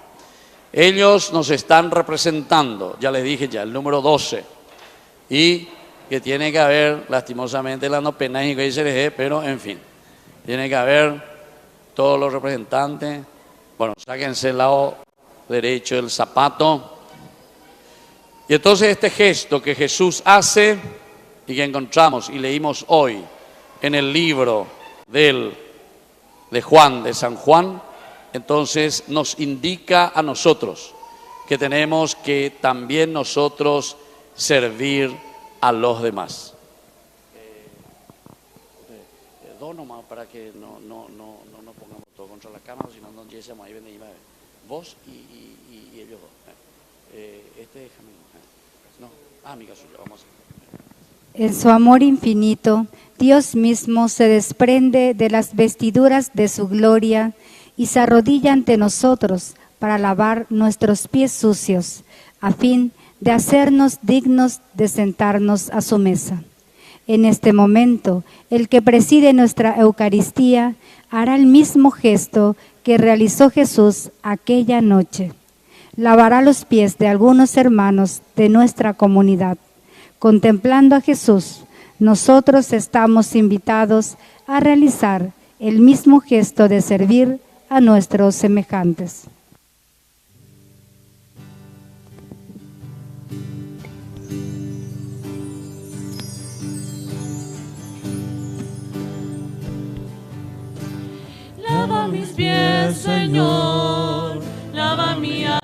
Ellos nos están representando, ya les dije ya, el número 12. Y que tiene que haber, lastimosamente, la no pena y que pero en fin, tiene que haber todos los representantes. Bueno, sáquense el lado derecho del zapato Y entonces este gesto que Jesús hace y que encontramos y leímos hoy en el libro de Juan, de San Juan, entonces nos indica a nosotros que tenemos que también nosotros servir a los demás. Dos nomás para que no pongamos todo contra la cámara, sino no lleguemos ahí, vos y ellos dos. Este déjame. No, amiga suya, vamos a hacer. En su amor infinito, Dios mismo se desprende de las vestiduras de su gloria y se arrodilla ante nosotros para lavar nuestros pies sucios, a fin de hacernos dignos de sentarnos a su mesa. En este momento, el que preside nuestra Eucaristía hará el mismo gesto que realizó Jesús aquella noche. Lavará los pies de algunos hermanos de nuestra comunidad. Contemplando a Jesús, nosotros estamos invitados a realizar el mismo gesto de servir a nuestros semejantes. Lava mis pies, Señor, lava mi alma.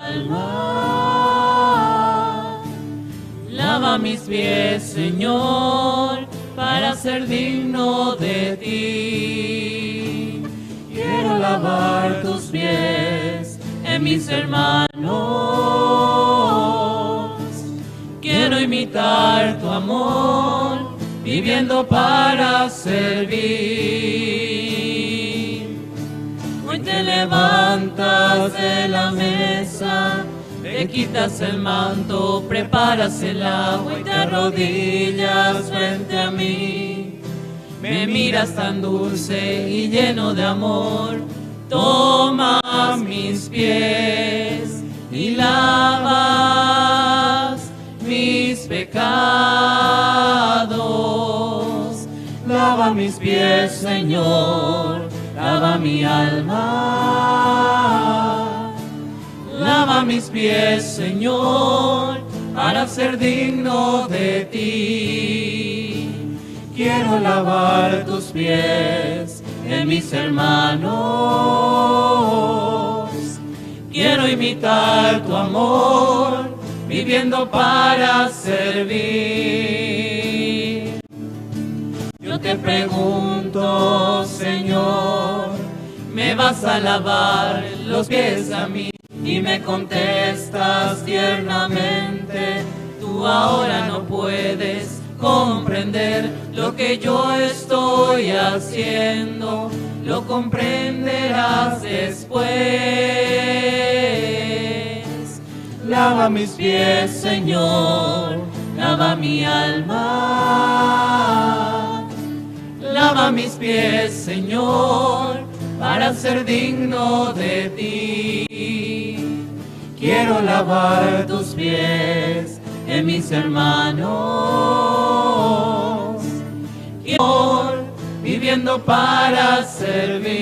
Lava mis pies, Señor, para ser digno de ti. Quiero lavar tus pies en mis hermanos. Quiero imitar tu amor, viviendo para servir. Hoy te levantas de la mesa, te quitas el manto, preparas el agua y te arrodillas frente a mí. Me miras tan dulce y lleno de amor, tomas mis pies y lavas mis pecados. Lava mis pies, Señor, lava mi alma. Lava mis pies, Señor, para ser digno de ti. Quiero lavar tus pies en mis hermanos. Quiero imitar tu amor, viviendo para servir. Yo te pregunto, Señor, ¿me vas a lavar los pies a mí? Y me contestas tiernamente, tú ahora no puedes comprender lo que yo estoy haciendo, lo comprenderás después. Lava mis pies, Señor, lava mi alma. Lava mis pies, Señor, para ser digno de ti. Quiero lavar tus pies en mis hermanos. Quiero viviendo para servir.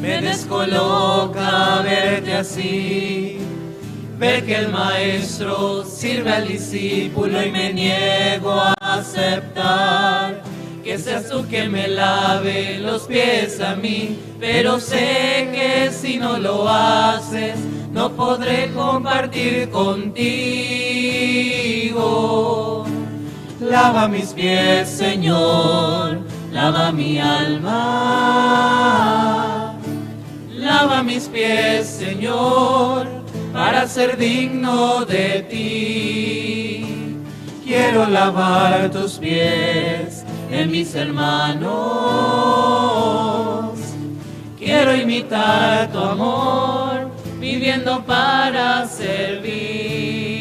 Me descoloca verte así, ver que el maestro sirve al discípulo y me niego a aceptar que seas tú quien me lave los pies a mí, pero sé que si no lo haces, no podré compartir contigo. Lava mis pies, Señor, lava mi alma. Lava mis pies, Señor, para ser digno de ti. Quiero lavar tus pies en mis hermanos. Quiero imitar tu amor, viviendo para servir.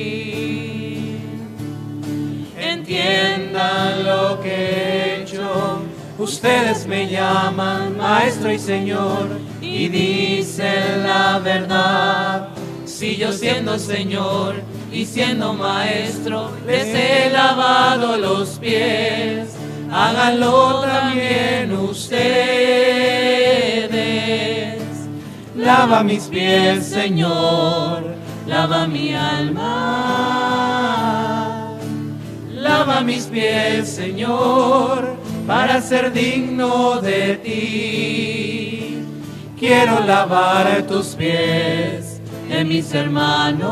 Entiendan lo que he hecho, ustedes me llaman Maestro y Señor, y dicen la verdad. Si yo siendo Señor y siendo Maestro, les he lavado los pies, háganlo también ustedes. Lava mis pies, Señor, lava mi alma. Lava mis pies, Señor, para ser digno de ti. Quiero lavar tus pies en mis hermanos.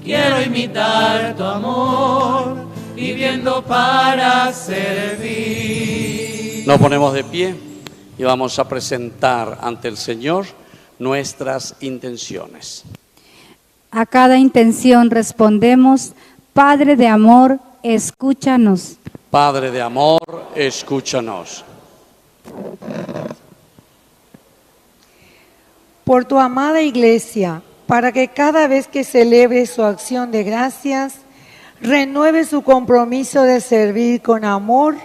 Quiero imitar tu amor, viviendo para servir. Nos ponemos de pie y vamos a presentar ante el Señor nuestras intenciones. A cada intención respondemos: Padre de amor, escúchanos. Padre de amor, escúchanos. Por tu amada Iglesia, para que cada vez que celebre su acción de gracias, renueve su compromiso de servir con amor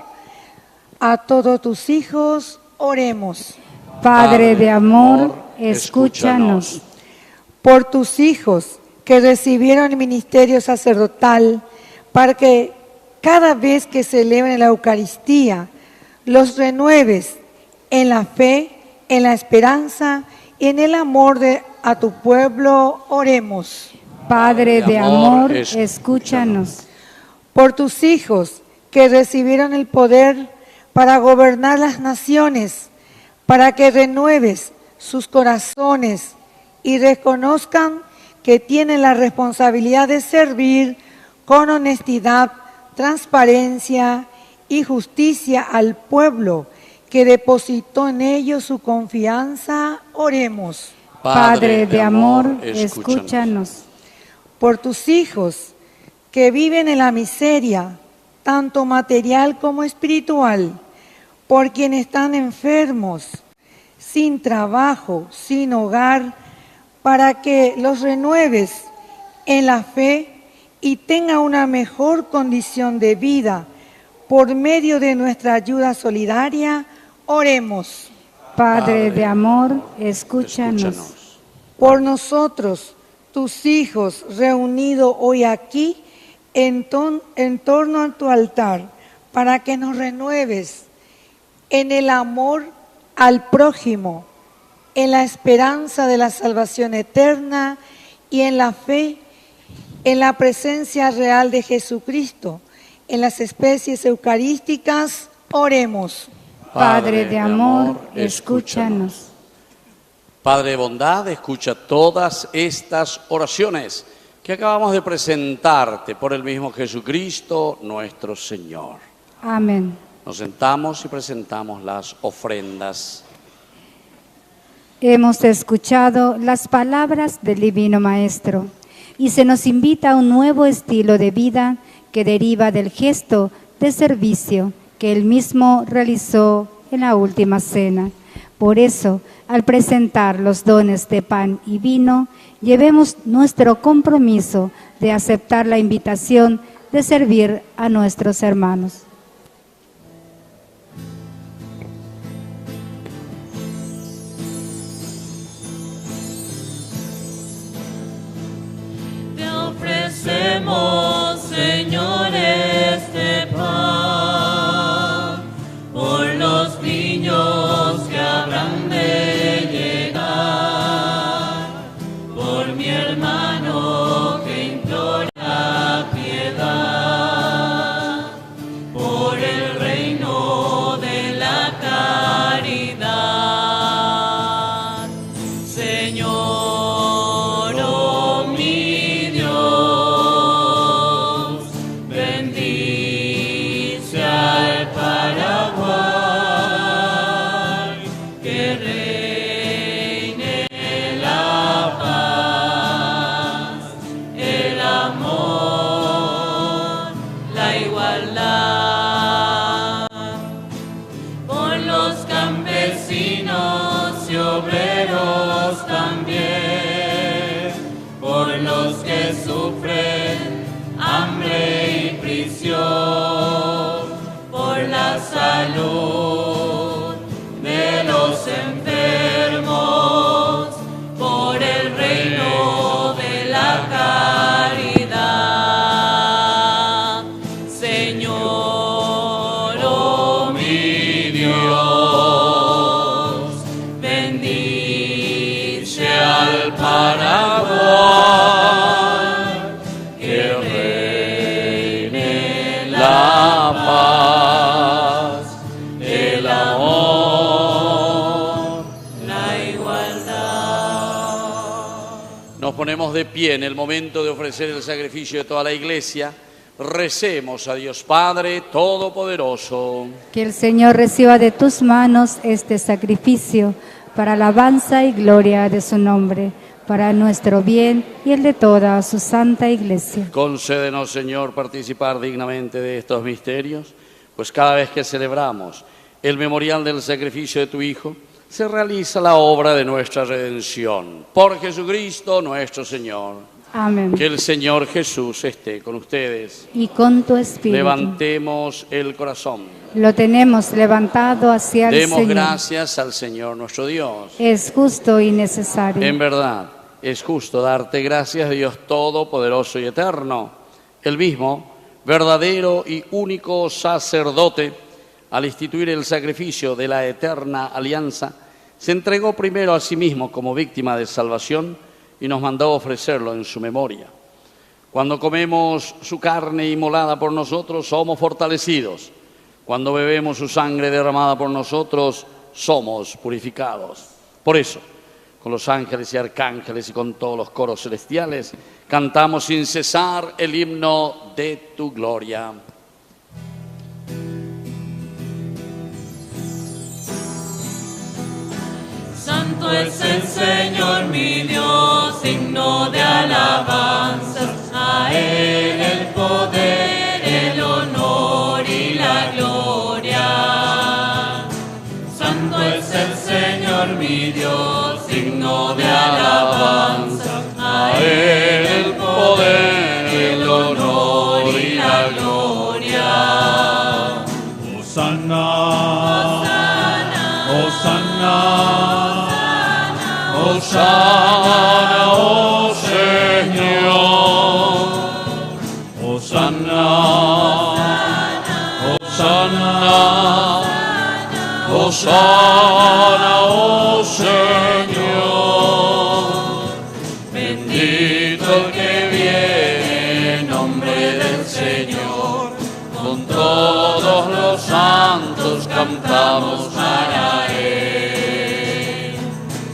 a todos tus hijos, oremos. Padre de amor, escúchanos. Por tus hijos que recibieron el ministerio sacerdotal, para que cada vez que celebren la Eucaristía, los renueves en la fe, en la esperanza y en el amor a tu pueblo, oremos. Padre de amor, escúchanos. Por tus hijos que recibieron el poder para gobernar las naciones, para que renueves sus corazones y reconozcan que tienen la responsabilidad de servir con honestidad, transparencia y justicia al pueblo que depositó en ellos su confianza, oremos. Padre de amor, escúchanos. Por tus hijos que viven en la miseria, tanto material como espiritual, por quienes están enfermos, sin trabajo, sin hogar, para que los renueves en la fe y tengan una mejor condición de vida por medio de nuestra ayuda solidaria, oremos. Padre de amor, escúchanos. Por nosotros, tus hijos, reunidos hoy aquí en torno a tu altar, para que nos renueves en el amor al prójimo, en la esperanza de la salvación eterna y en la fe, en la presencia real de Jesucristo, en las especies eucarísticas, oremos. Padre de amor, escúchanos. Padre de bondad, escucha todas estas oraciones que acabamos de presentarte por el mismo Jesucristo, nuestro Señor. Amén. Nos sentamos y presentamos las ofrendas. Hemos escuchado las palabras del Divino Maestro y se nos invita a un nuevo estilo de vida que deriva del gesto de servicio que Él mismo realizó en la última cena. Por eso, al presentar los dones de pan y vino, llevemos nuestro compromiso de aceptar la invitación de servir a nuestros hermanos. Te ofrecemos, Señor, este pan por los niños que habrán de llegar, por mi hermano que implora piedad, por el reino de la caridad. Señor, oh mi Dios, bendice al Paraguay, que reine la paz, el amor, la igualdad, por los campesinos y obreros también, por los que sufren hambre y prisión, por la salud de los enfermos, por el reino de la caridad. Señor, oh mi Dios, bendice al del Paraguay, que reine la paz, el amor, la igualdad. Nos ponemos de pie en el momento de ofrecer el sacrificio de toda la Iglesia. Recemos a Dios Padre Todopoderoso. Que el Señor reciba de tus manos este sacrificio para alabanza y gloria de su nombre, para nuestro bien y el de toda su santa Iglesia. Concédenos, Señor, participar dignamente de estos misterios, pues cada vez que celebramos el memorial del sacrificio de tu Hijo, se realiza la obra de nuestra redención. Por Jesucristo nuestro Señor. Amén. Que el Señor Jesús esté con ustedes. Y con tu espíritu. Levantemos el corazón. Lo tenemos levantado hacia el Señor. Demos gracias al Señor nuestro Dios. Es justo y necesario. En verdad, es justo darte gracias, Dios Todopoderoso y Eterno. El mismo, verdadero y único sacerdote, al instituir el sacrificio de la eterna alianza, se entregó primero a sí mismo como víctima de salvación y nos mandó ofrecerlo en su memoria. Cuando comemos su carne inmolada por nosotros, somos fortalecidos. Cuando bebemos su sangre derramada por nosotros, somos purificados. Por eso, con los ángeles y arcángeles y con todos los coros celestiales, cantamos sin cesar el himno de tu gloria. Santo es el Señor mi Dios, digno de alabanzas, a Él el poder, el honor y la gloria. Santo es el Señor mi Dios, digno de alabanzas, a Él el poder, el honor y la gloria. Hosanna, Hosanna. Hosanna, oh Señor, Hosanna, Hosanna, Hosanna, oh Señor. Bendito el que viene en nombre del Señor, con todos los santos cantamos para Él.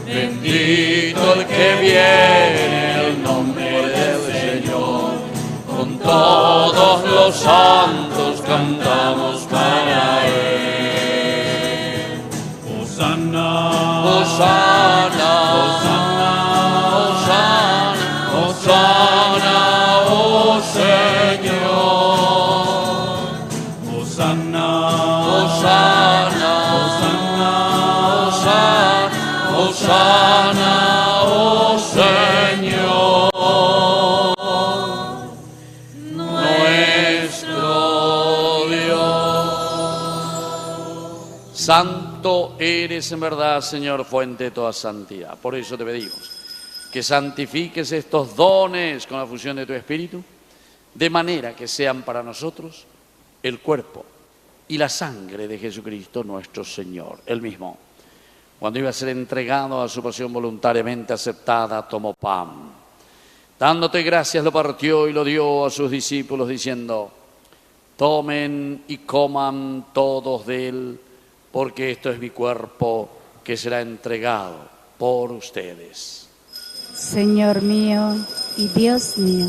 Bendito el que viene en el nombre del Señor, con todos los santos cantamos para Él. Hosanna, Hosanna, Hosanna, Hosanna, Hosanna, oh Señor. Hosanna, Hosanna, Hosanna, Hosanna, Hosanna, oh Señor, nuestro Dios. Santo eres en verdad, Señor, fuente de toda santidad. Por eso te pedimos que santifiques estos dones con la fusión de tu Espíritu, de manera que sean para nosotros el cuerpo y la sangre de Jesucristo nuestro Señor. Él mismo, cuando iba a ser entregado a su pasión voluntariamente aceptada, tomó pan. Dándote gracias, lo partió y lo dio a sus discípulos, diciendo: tomen y coman todos de él, porque esto es mi cuerpo que será entregado por ustedes. Señor mío y Dios mío.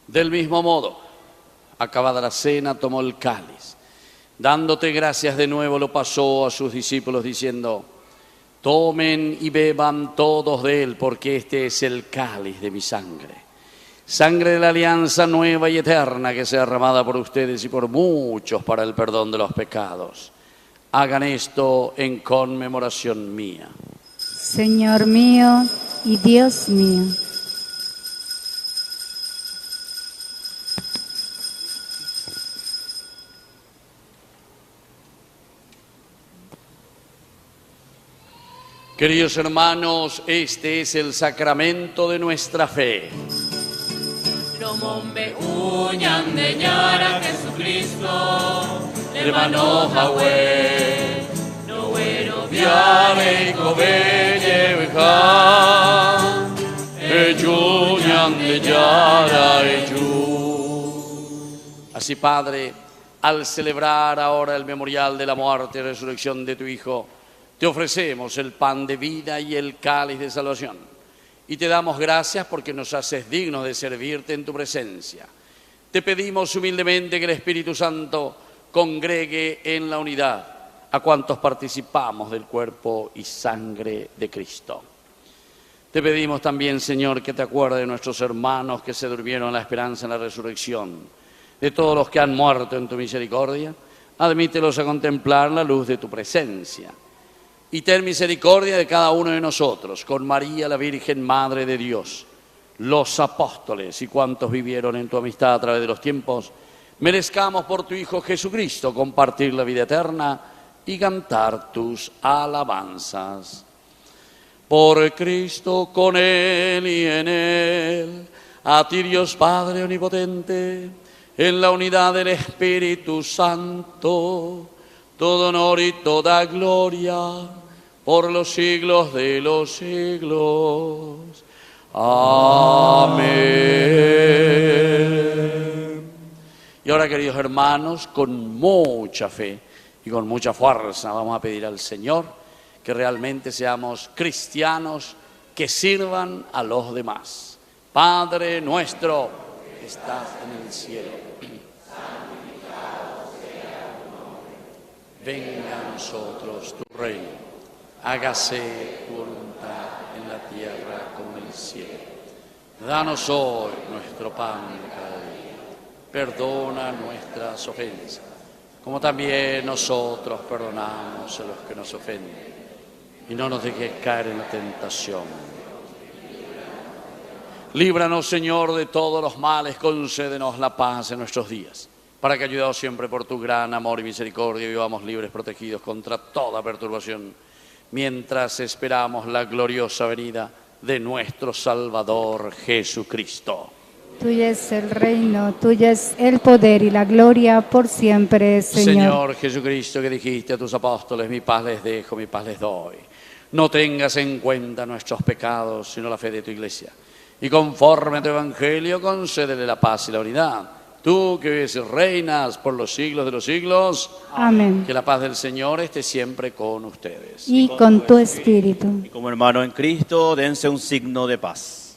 Del mismo modo, acabada la cena, tomó el cáliz. Dándote gracias de nuevo, lo pasó a sus discípulos, diciendo: tomen y beban todos de él, porque este es el cáliz de mi sangre. Sangre de la alianza nueva y eterna, que sea derramada por ustedes y por muchos para el perdón de los pecados. Hagan esto en conmemoración mía. Señor mío y Dios mío. Queridos hermanos, este es el sacramento de nuestra fe. Lo Mombe uñan de Yara Jesucristo, Lemano Hawe, no ero viare y cobelle veja, uñan de Yara Así, Padre, al celebrar ahora el memorial de la muerte y resurrección de tu Hijo, te ofrecemos el pan de vida y el cáliz de salvación. Y te damos gracias porque nos haces dignos de servirte en tu presencia. Te pedimos humildemente que el Espíritu Santo congregue en la unidad a cuantos participamos del cuerpo y sangre de Cristo. Te pedimos también, Señor, que te acuerdes de nuestros hermanos que se durmieron en la esperanza en la resurrección, de todos los que han muerto en tu misericordia. Admítelos a contemplar la luz de tu presencia. Y ten misericordia de cada uno de nosotros, con María, la Virgen Madre de Dios, los apóstoles y cuantos vivieron en tu amistad a través de los tiempos, merezcamos por tu Hijo Jesucristo compartir la vida eterna y cantar tus alabanzas. Por Cristo, con Él y en Él, a ti Dios Padre Omnipotente, en la unidad del Espíritu Santo, todo honor y toda gloria, por los siglos de los siglos. Amén. Y ahora, queridos hermanos, con mucha fe y con mucha fuerza vamos a pedir al Señor que realmente seamos cristianos que sirvan a los demás. Padre nuestro que estás en el cielo, venga a nosotros tu reino, hágase tu voluntad en la tierra como en el cielo. Danos hoy nuestro pan de cada día. Perdona nuestras ofensas, como también nosotros perdonamos a los que nos ofenden. Y no nos dejes caer en la tentación. Líbranos, Señor, de todos los males, concédenos la paz en nuestros días, para que, ayudados siempre por tu gran amor y misericordia, vivamos libres, protegidos contra toda perturbación, mientras esperamos la gloriosa venida de nuestro Salvador Jesucristo. Tuyo es el reino, tuyo es el poder y la gloria por siempre, Señor. Señor Jesucristo, que dijiste a tus apóstoles, mi paz les dejo, mi paz les doy. No tengas en cuenta nuestros pecados, sino la fe de tu Iglesia. Y conforme a tu Evangelio, concédele la paz y la unidad. Tú que vives y reinas por los siglos de los siglos. Amén. Que la paz del Señor esté siempre con ustedes. Y con tu espíritu. Y como hermano en Cristo, dense un signo de paz.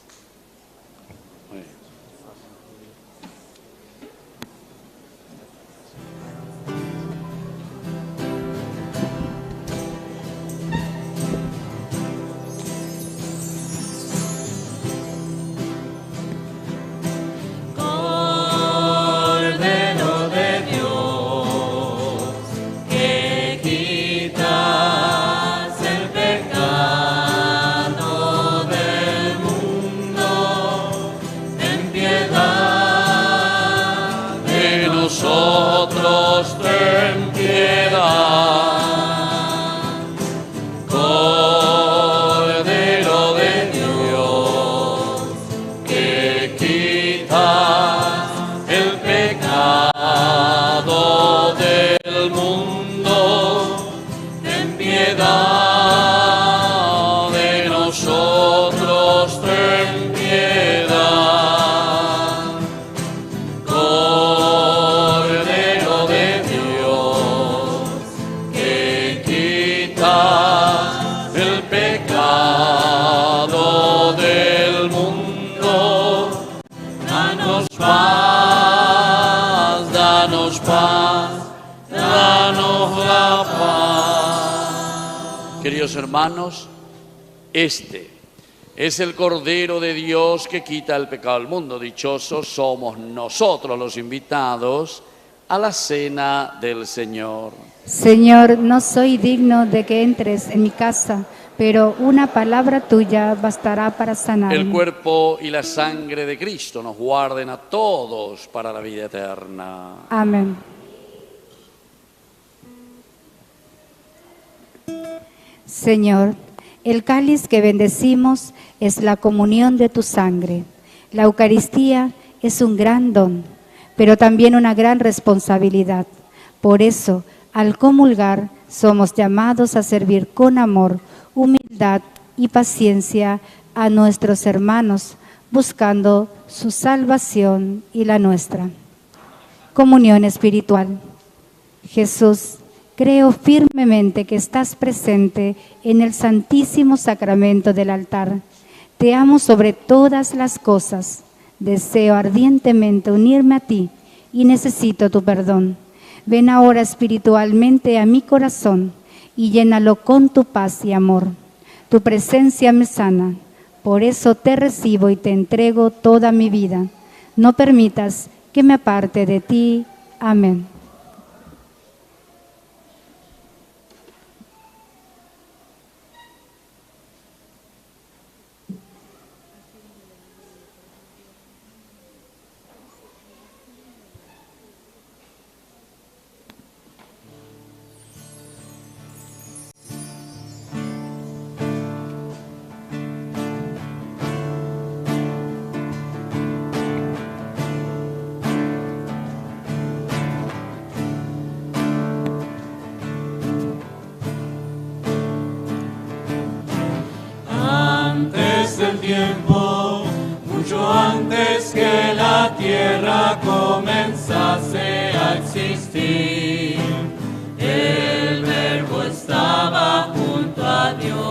Queridos hermanos, este es el Cordero de Dios que quita el pecado del mundo. Dichosos somos nosotros los invitados a la cena del Señor. Señor, no soy digno de que entres en mi casa, pero una palabra tuya bastará para sanarme. El cuerpo y la sangre de Cristo nos guarden a todos para la vida eterna. Amén. Señor, el cáliz que bendecimos es la comunión de tu sangre. La Eucaristía es un gran don, pero también una gran responsabilidad. Por eso, al comulgar, somos llamados a servir con amor, humildad y paciencia a nuestros hermanos, buscando su salvación y la nuestra. Comunión espiritual. Jesús, creo firmemente que estás presente en el Santísimo Sacramento del altar. Te amo sobre todas las cosas. Deseo ardientemente unirme a ti y necesito tu perdón. Ven ahora espiritualmente a mi corazón y llénalo con tu paz y amor. Tu presencia me sana. Por eso te recibo y te entrego toda mi vida. No permitas que me aparte de ti. Amén. Antes del tiempo, mucho antes que la tierra comenzase a existir, el Verbo estaba junto a Dios.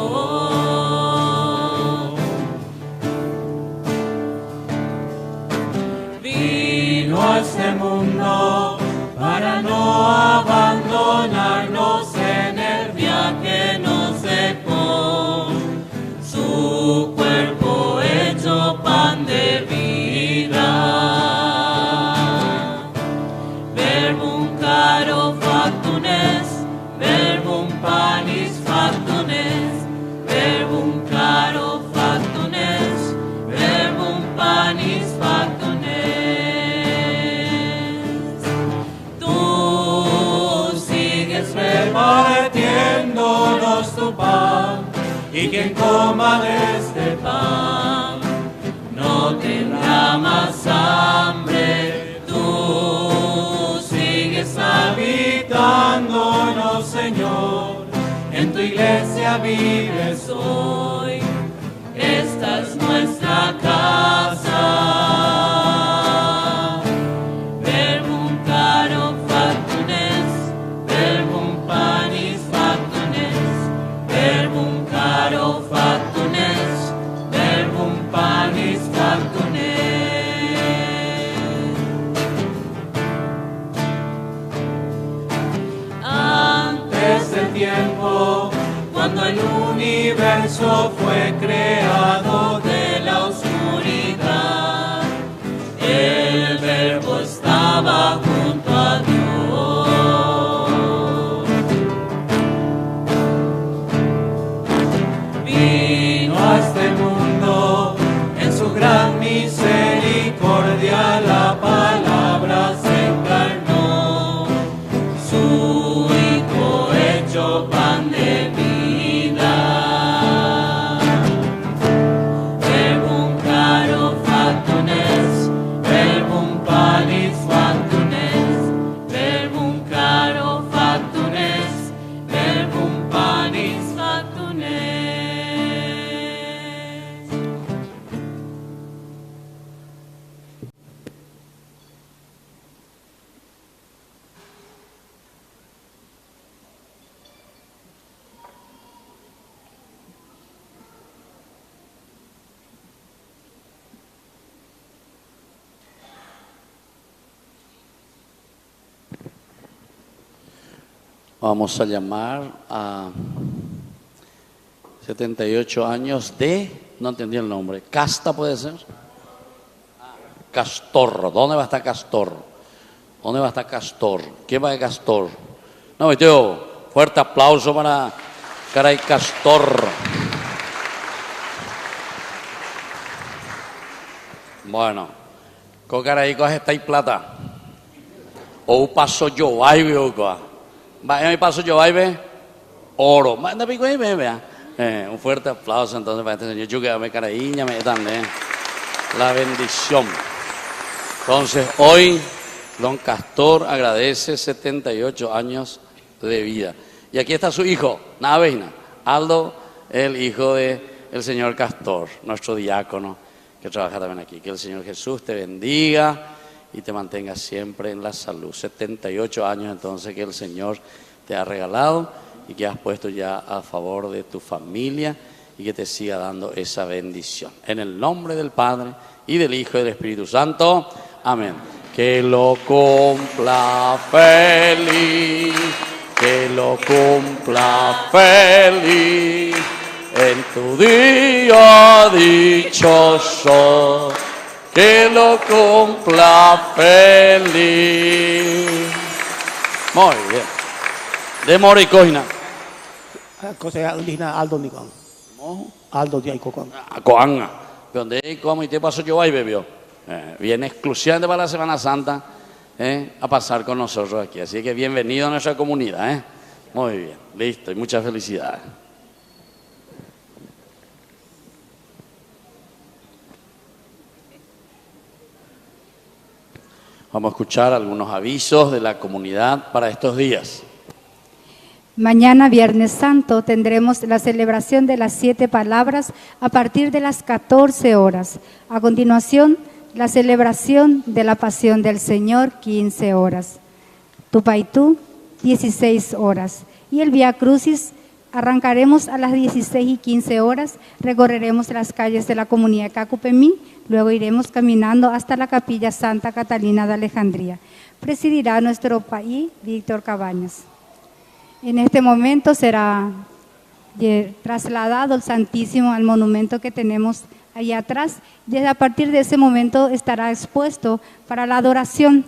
Vino a este mundo para no abandonarnos en el viaje nos dejó. Su cuerpo hecho pan de vida. Verbum caro factum est, verbum panis factum est, verbum caro factum est, verbum panis factum est. Tú sigues repartiéndonos tu pan, y quien coma de este pan no tendrá más hambre. Tú sigues habitándonos, Señor, en tu iglesia vives hoy. Esta es nuestra casa. Verbum caro factum est, verbum panis factum est, verbum caro factum est, verbum panis factum est. Antes del tiempo, cuando el universo fue creado de la oscuridad, el Verbo estaba junto a Dios. Vino a este mundo en su gran misericordia, la palabra se encarnó, su Hijo hecho pan de vida. Verbum caro factum est, verbum panis factum est, verbum caro factum est, verbum panis factum est. Vamos a llamar a 78 años de, no entendí el nombre, Casta puede ser. Castor, ¿dónde va a estar Castor? ¿Dónde va a estar Castor? ¿Quién va a Castor? No, Mateo, fuerte aplauso para Caray Castor. Bueno, con Caray coge esta y plata. O paso yo, ay, veo vaya mi paso yo, ve oro. Manda pico ahí, vea. Un fuerte aplauso entonces para este señor. Yo que me caraíña me dan la bendición. Entonces, hoy don Castor agradece 78 años de vida. Y aquí está su hijo, Naveina, Aldo, el hijo del señor Castor, nuestro diácono que trabaja también aquí. Que el Señor Jesús te bendiga y te mantenga siempre en la salud. 78 años entonces que el Señor te ha regalado y que has puesto ya a favor de tu familia y que te siga dando esa bendición. En el nombre del Padre y del Hijo y del Espíritu Santo. Amén. Que lo cumpla feliz, que lo cumpla feliz en tu día dichoso, que lo cumpla feliz. Muy bien. De Moricojina. Cosa Alina Aldo Nikan. Aldo de Aikokon. Coanga. Donde como y te paso yo ahí bebió. Viene exclusivamente para la Semana Santa a pasar con nosotros aquí. Así que bienvenido a nuestra comunidad. Muy bien, listo y muchas felicidades. Vamos a escuchar algunos avisos de la comunidad para estos días. Mañana, Viernes Santo, tendremos la celebración de las 7 palabras a partir de las 14 horas. A continuación, la celebración de la Pasión del Señor, 15 horas. Tupaitú, 16 horas. Y el Vía Crucis arrancaremos a las 16:15 horas. Recorreremos las calles de la comunidad de Cacupemí. Luego iremos caminando hasta la Capilla Santa Catalina de Alejandría. Presidirá nuestro país Víctor Cabañas. En este momento será trasladado el Santísimo al monumento que tenemos allá atrás. Desde a partir de ese momento estará expuesto para la adoración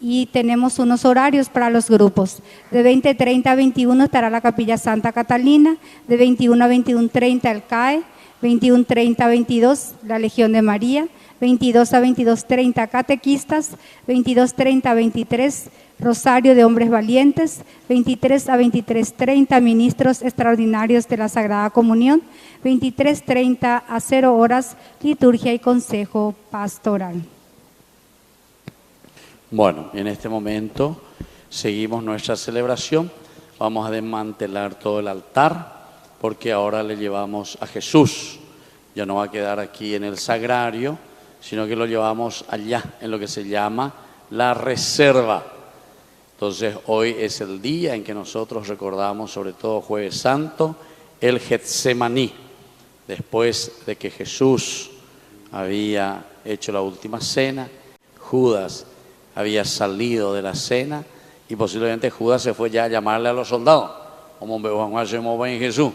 y tenemos unos horarios para los grupos. De 20:30 a 21 estará la Capilla Santa Catalina, de 21 a 21:30 el CAE, 21:30 a 22 la Legión de María, 22 a 22:30 catequistas, 22:30 a 23 Rosario de Hombres Valientes, 23 a 23:30 ministros extraordinarios de la Sagrada Comunión, 23:30 a 0 horas liturgia y consejo pastoral. Bueno, en este momento seguimos nuestra celebración. Vamos a desmantelar todo el altar porque ahora le llevamos a Jesús. Ya no va a quedar aquí en el sagrario, sino que lo llevamos allá, en lo que se llama la reserva. Entonces, hoy es el día en que nosotros recordamos, sobre todo Jueves Santo, el Getsemaní. Después de que Jesús había hecho la última cena, Judas había salido de la cena y posiblemente Judas se fue ya a llamarle a los soldados. Jesús.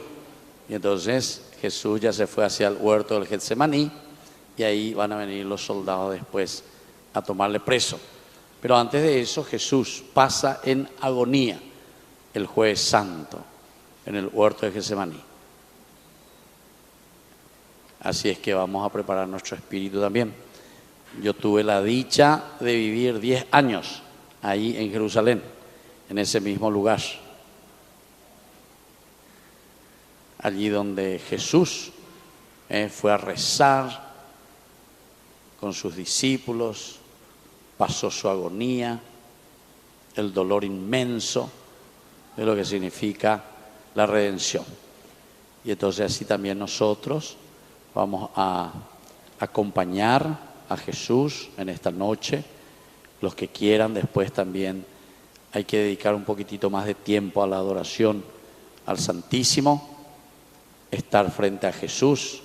Y entonces Jesús ya se fue hacia el huerto del Getsemaní y ahí van a venir los soldados después a tomarle preso. Pero antes de eso, Jesús pasa en agonía el Jueves Santo en el huerto de Getsemaní. Así es que vamos a preparar nuestro espíritu también. Yo tuve la dicha de vivir 10 años ahí en Jerusalén, en ese mismo lugar. Allí donde Jesús fue a rezar con sus discípulos, pasó su agonía, el dolor inmenso de lo que significa la redención. Y entonces así también nosotros vamos a acompañar a Jesús en esta noche. Los que quieran, después también hay que dedicar un poquitito más de tiempo a la adoración al Santísimo, estar frente a Jesús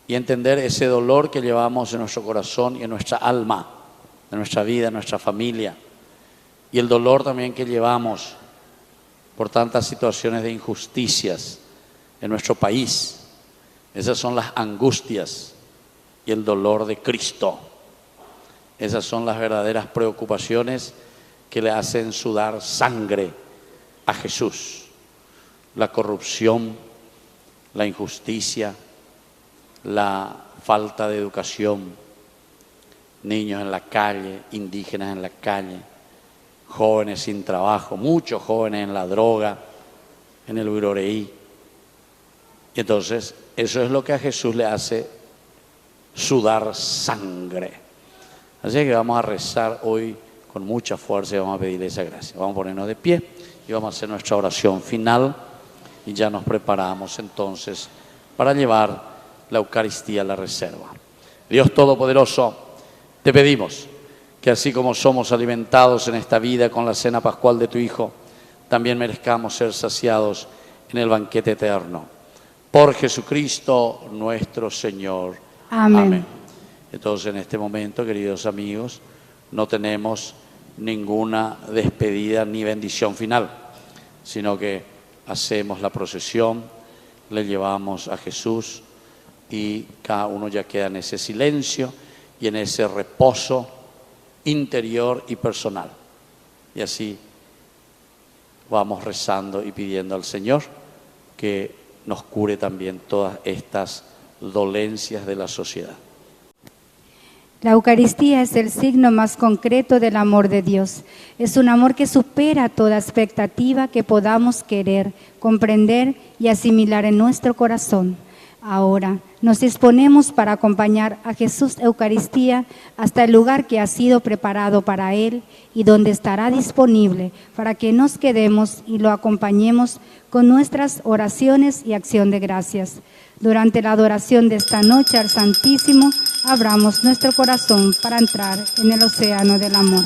y entender ese dolor que llevamos en nuestro corazón y en nuestra alma, de nuestra vida, en nuestra familia, y el dolor también que llevamos por tantas situaciones de injusticias en nuestro país. Esas son las angustias y el dolor de Cristo. Esas son las verdaderas preocupaciones que le hacen sudar sangre a Jesús. La corrupción, la injusticia, la falta de educación, niños en la calle, indígenas en la calle, jóvenes sin trabajo, muchos jóvenes en la droga, en el Uroreí. Y entonces eso es lo que a Jesús le hace sudar sangre. Así que vamos a rezar hoy con mucha fuerza y vamos a pedirle esa gracia. Vamos a ponernos de pie y vamos a hacer nuestra oración final y ya nos preparamos entonces para llevar la Eucaristía a la reserva. Dios Todopoderoso, te pedimos que así como somos alimentados en esta vida con la cena pascual de tu Hijo, también merezcamos ser saciados en el banquete eterno. Por Jesucristo nuestro Señor. Amén. Entonces, en este momento, queridos amigos, no tenemos ninguna despedida ni bendición final, sino que hacemos la procesión, le llevamos a Jesús y cada uno ya queda en ese silencio y en ese reposo interior y personal. Y así vamos rezando y pidiendo al Señor que nos cure también todas estas dolencias de la sociedad. La Eucaristía es el signo más concreto del amor de Dios. Es un amor que supera toda expectativa que podamos querer, comprender y asimilar en nuestro corazón. Ahora nos disponemos para acompañar a Jesús Eucaristía hasta el lugar que ha sido preparado para Él y donde estará disponible para que nos quedemos y lo acompañemos con nuestras oraciones y acción de gracias. Durante la adoración de esta noche al Santísimo, abramos nuestro corazón para entrar en el océano del amor.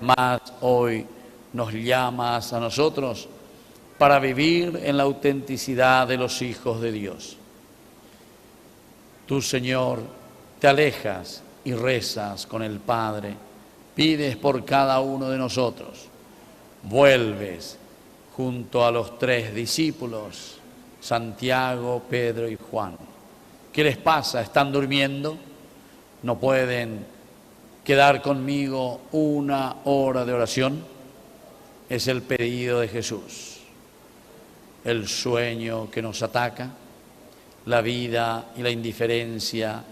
más hoy nos llamas a nosotros para vivir en la autenticidad de los hijos de Dios. Tú, Señor, te alejas y rezas con el Padre, pides por cada uno de nosotros, vuelves junto a los 3 discípulos, Santiago, Pedro y Juan. ¿Qué les pasa? ¿Están durmiendo? ¿No pueden quedar conmigo 1 hora de oración? Es el pedido de Jesús. El sueño que nos ataca, la vida y la indiferencia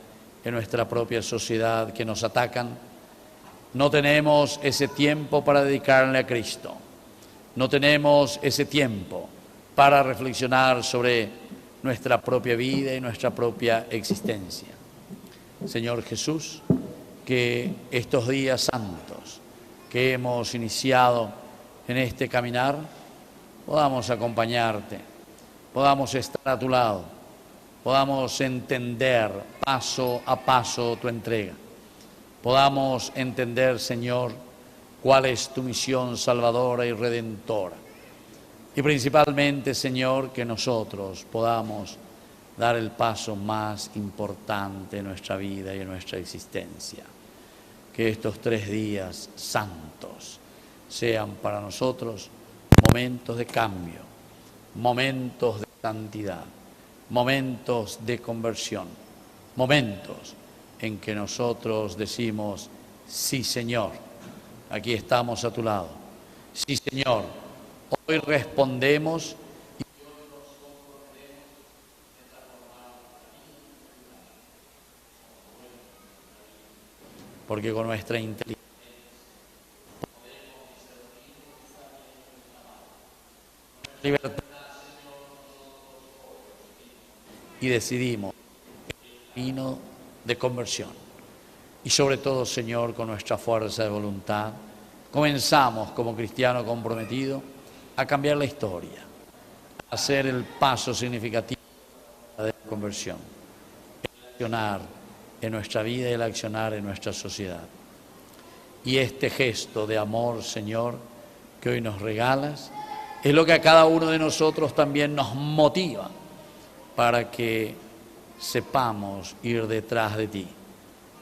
en nuestra propia sociedad que nos atacan. No tenemos ese tiempo para dedicarle a Cristo. No tenemos ese tiempo para reflexionar sobre nuestra propia vida y nuestra propia existencia. Señor Jesús, que estos días santos que hemos iniciado en este caminar, podamos acompañarte, podamos estar a tu lado, podamos entender paso a paso tu entrega, podamos entender, Señor, cuál es tu misión salvadora y redentora. Y principalmente, Señor, que nosotros podamos dar el paso más importante en nuestra vida y en nuestra existencia. Que estos 3 días santos sean para nosotros momentos de cambio, momentos de santidad, momentos de conversión, momentos en que nosotros decimos, sí, Señor, aquí estamos a tu lado. Sí, Señor, hoy respondemos y hoy nos comprometemos en transformar la vida. Porque con nuestra inteligencia podemos discernir nuestra libertad, Señor, y decidimos el camino de conversión. Y sobre todo, Señor, con nuestra fuerza de voluntad, comenzamos como cristiano comprometido a cambiar la historia, a hacer el paso significativo de la conversión, el accionar en nuestra vida y el accionar en nuestra sociedad. Y este gesto de amor, Señor, que hoy nos regalas, es lo que a cada uno de nosotros también nos motiva para que sepamos ir detrás de ti,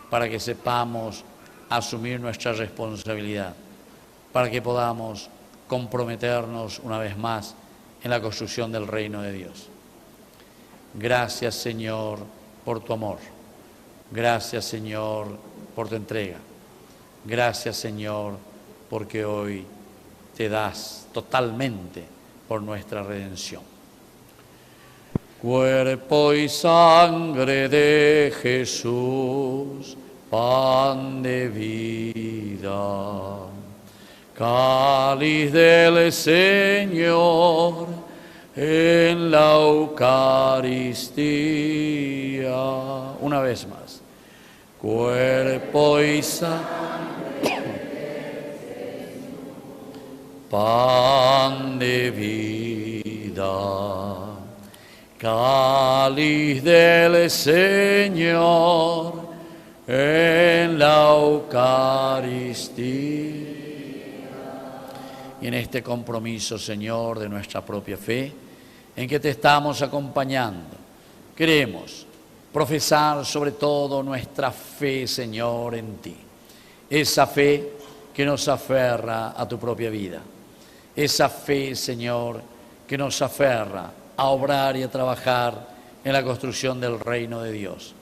para que sepamos asumir nuestra responsabilidad, para que podamos comprometernos una vez más en la construcción del reino de Dios. Gracias, Señor, por tu amor. Gracias, Señor, por tu entrega. Gracias, Señor, porque hoy te das totalmente por nuestra redención. Cuerpo y sangre de Jesús, pan de vida, cáliz del Señor en la Eucaristía. Una vez más. Cuerpo y sangre de Jesús, pan de vida, cáliz del Señor en la Eucaristía. Y en este compromiso, Señor, de nuestra propia fe, en que te estamos acompañando, queremos profesar sobre todo nuestra fe, Señor, en ti. Esa fe que nos aferra a tu propia vida. Esa fe, Señor, que nos aferra a obrar y a trabajar en la construcción del reino de Dios.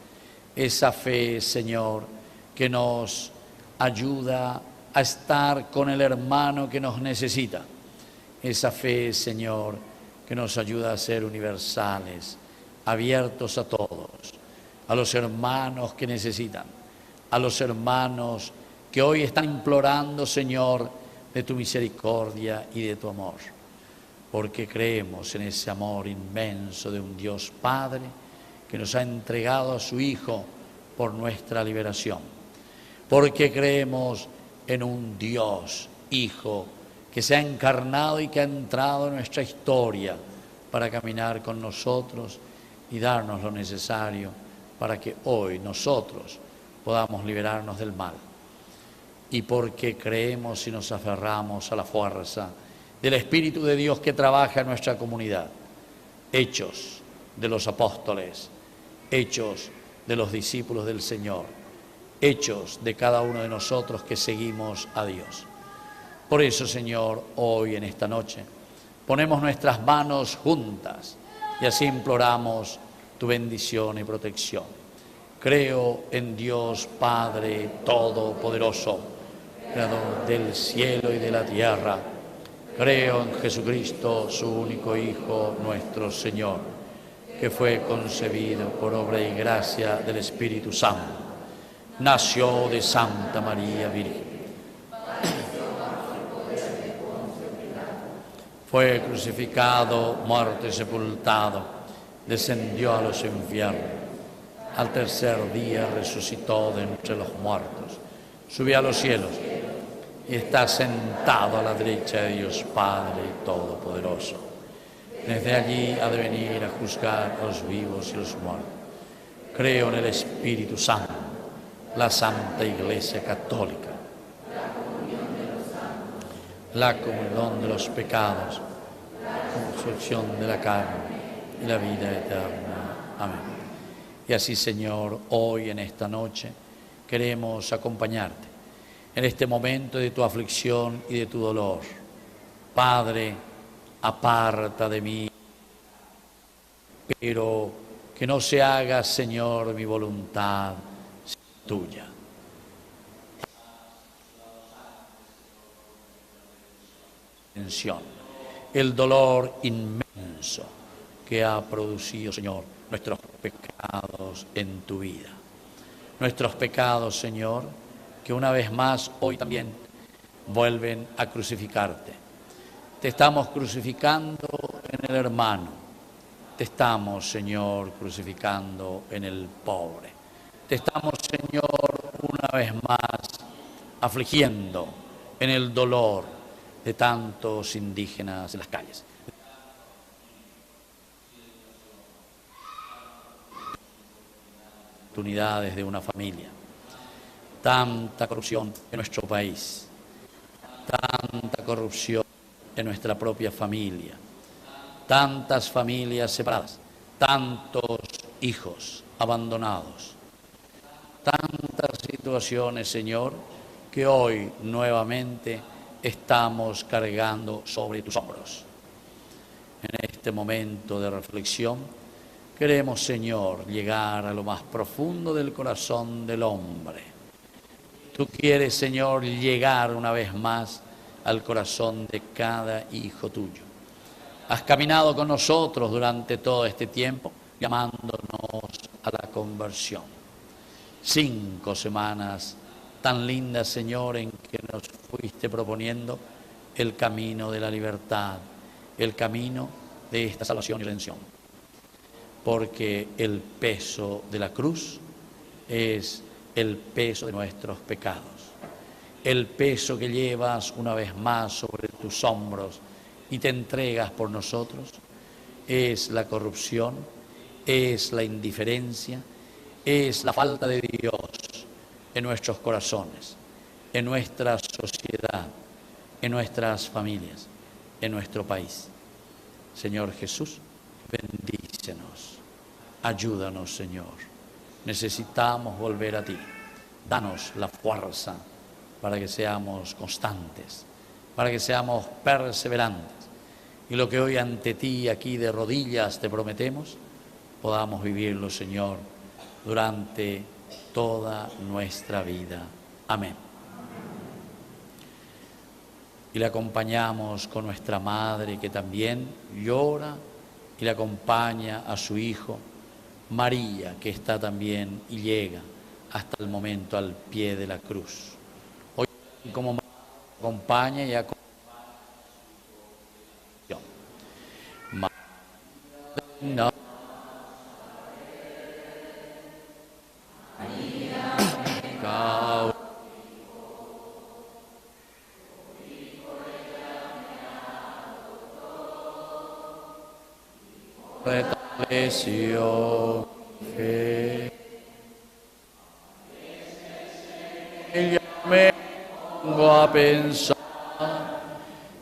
Esa fe, Señor, que nos ayuda a estar con el hermano que nos necesita. Esa fe, Señor, que nos ayuda a ser universales, abiertos a todos, a los hermanos que necesitan, a los hermanos que hoy están implorando, Señor, de tu misericordia y de tu amor, porque creemos en ese amor inmenso de un Dios Padre que nos ha entregado a su Hijo por nuestra liberación, porque creemos en un Dios Hijo que se ha encarnado y que ha entrado en nuestra historia para caminar con nosotros y darnos lo necesario para que hoy nosotros podamos liberarnos del mal. y porque creemos y nos aferramos a la fuerza del Espíritu de Dios que trabaja en nuestra comunidad. Hechos de los apóstoles, hechos de los discípulos del Señor, hechos de cada uno de nosotros que seguimos a Dios. Por eso, Señor, hoy en esta noche ponemos nuestras manos juntas y así imploramos tu bendición y protección. Creo en Dios Padre Todopoderoso, Creador del cielo y de la tierra. Creo en Jesucristo, su único Hijo, nuestro Señor, que fue concebido por obra y gracia del Espíritu Santo. Nació de Santa María Virgen. Fue crucificado, muerto y sepultado. Descendió a los infiernos. Al tercer día resucitó de entre los muertos. Subió a los cielos y está sentado a la derecha de Dios Padre Todopoderoso. Desde allí ha de venir a juzgar a los vivos y los muertos. Creo en el Espíritu Santo, la Santa Iglesia Católica, la comunión de los pecados, la resurrección de la carne y la vida eterna. Amén. Y así, Señor, hoy en esta noche queremos acompañarte en este momento de tu aflicción y de tu dolor. Padre, aparta de mí, pero que no se haga, Señor, mi voluntad, sino tuya. El dolor inmenso que ha producido, Señor, nuestros pecados en tu vida. Nuestros pecados, Señor, que una vez más hoy también vuelven a crucificarte. Te estamos crucificando en el hermano. Te estamos, Señor, crucificando en el pobre. Te estamos, Señor, una vez más afligiendo en el dolor de tantos indígenas en las calles. Oportunidades de una familia. Tanta corrupción en nuestro país. Tanta corrupción en nuestra propia familia. Tantas familias separadas. Tantos hijos abandonados. Tantas situaciones, Señor, que hoy nuevamente estamos cargando sobre tus hombros. En este momento de reflexión, queremos, Señor, llegar a lo más profundo del corazón del hombre. Tú quieres, Señor, llegar una vez más al corazón de cada hijo tuyo. Has caminado con nosotros durante todo este tiempo, llamándonos a la conversión. 5 semanas tan lindas, Señor, en que nos fuiste proponiendo el camino de la libertad, el camino de esta salvación y redención. Porque el peso de la cruz es el peso de nuestros pecados. El peso que llevas una vez más sobre tus hombros y te entregas por nosotros es la corrupción, es la indiferencia, es la falta de Dios en nuestros corazones, en nuestra sociedad, en nuestras familias, en nuestro país. Señor Jesús, bendícenos, ayúdanos, Señor. Necesitamos volver a ti. Danos la fuerza para que seamos constantes, para que seamos perseverantes. Y lo que hoy ante ti, aquí de rodillas, te prometemos, podamos vivirlo, Señor, durante toda nuestra vida. Amén. Y le acompañamos con nuestra madre, que también llora, y le acompaña a su hijo, María, que está también y llega hasta el momento al pie de la cruz. Hoy, como acompaña y acompaña. No. Fortaleció fe. Ella me pongo a pensar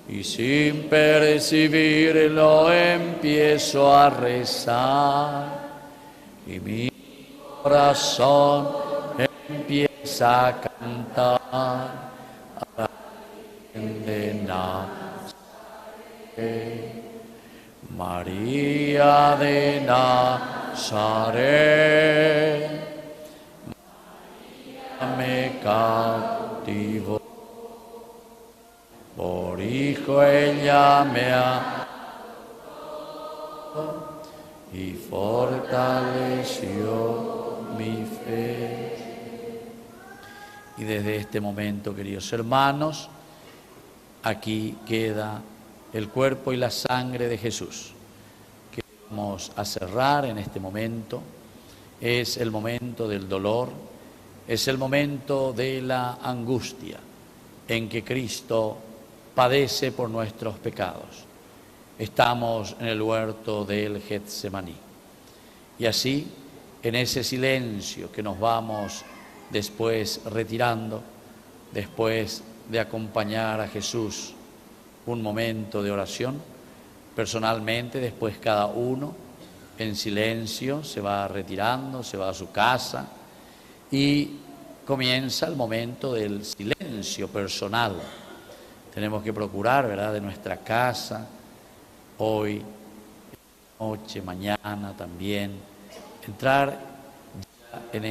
y sin percibirlo empiezo a rezar y mi corazón empieza a cantar a la Virgen de Nazaret. María de Nazaret, me cautivó, por hijo ella me amó y fortaleció mi fe. Y desde este momento, queridos hermanos, aquí queda el cuerpo y la sangre de Jesús, que vamos a cerrar en este momento. Es el momento del dolor, es el momento de la angustia en que Cristo padece por nuestros pecados. Estamos en el huerto del Getsemaní. Y así, en ese silencio que nos vamos después retirando, después de acompañar a Jesús un momento de oración, personalmente, después cada uno en silencio se va retirando, se va a su casa y comienza el momento del silencio personal. Tenemos que procurar, ¿verdad?, de nuestra casa, hoy, noche, mañana también, entrar ya en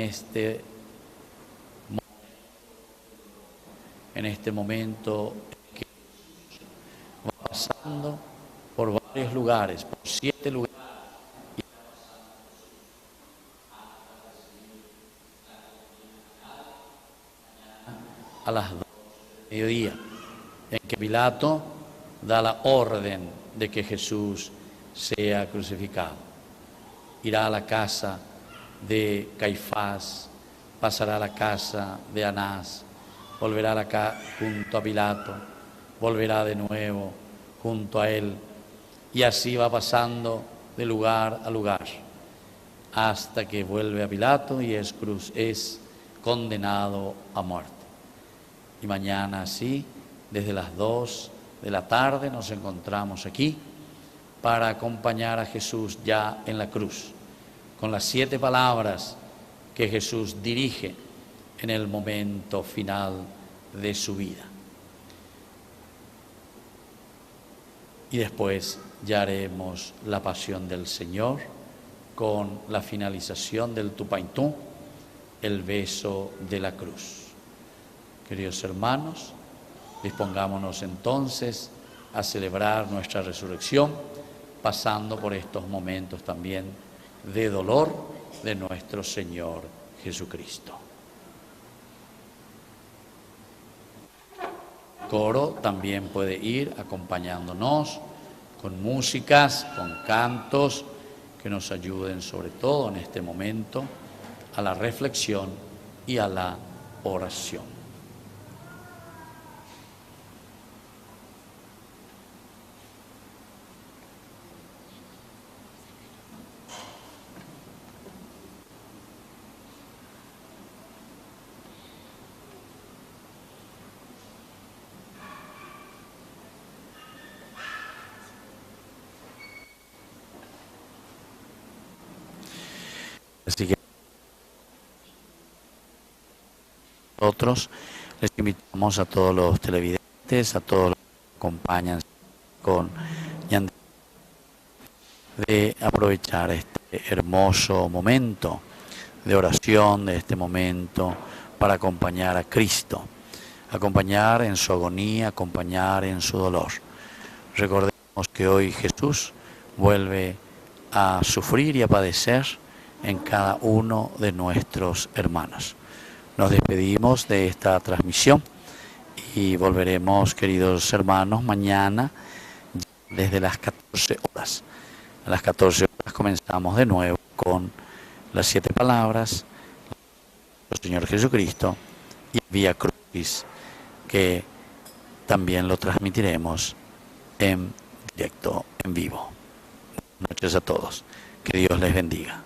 este momento que va pasando por varios lugares, por 7 lugares, a las 2 del mediodía, en que Pilato da la orden de que Jesús sea crucificado. Irá a la casa de Caifás, pasará a la casa de Anás, volverá acá junto a Pilato, volverá de nuevo junto a él, y así va pasando de lugar a lugar, hasta que vuelve a Pilato y es condenado a muerte. Y mañana así, desde las 2 de la tarde, nos encontramos aquí para acompañar a Jesús ya en la cruz, con las 7 palabras que Jesús dirige en el momento final de su vida. Y después ya haremos la pasión del Señor con la finalización del Tupaintú, el beso de la cruz. Queridos hermanos, dispongámonos entonces a celebrar nuestra resurrección, pasando por estos momentos también de dolor de nuestro Señor Jesucristo. El coro también puede ir acompañándonos con músicas, con cantos que nos ayuden sobre todo en este momento a la reflexión y a la oración. Así que nosotros les invitamos a todos los televidentes, a todos los que acompañan con Yandé, de aprovechar este hermoso momento de oración, de este momento para acompañar a Cristo, acompañar en su agonía, acompañar en su dolor. Recordemos que hoy Jesús vuelve a sufrir y a padecer en cada uno de nuestros hermanos. Nos despedimos de esta transmisión y volveremos, queridos hermanos, mañana desde las 14 horas. A las 14 horas comenzamos de nuevo con las 7 palabras del Señor Jesucristo y Vía Crucis, que también lo transmitiremos en directo, en vivo. Buenas noches a todos. Que Dios les bendiga.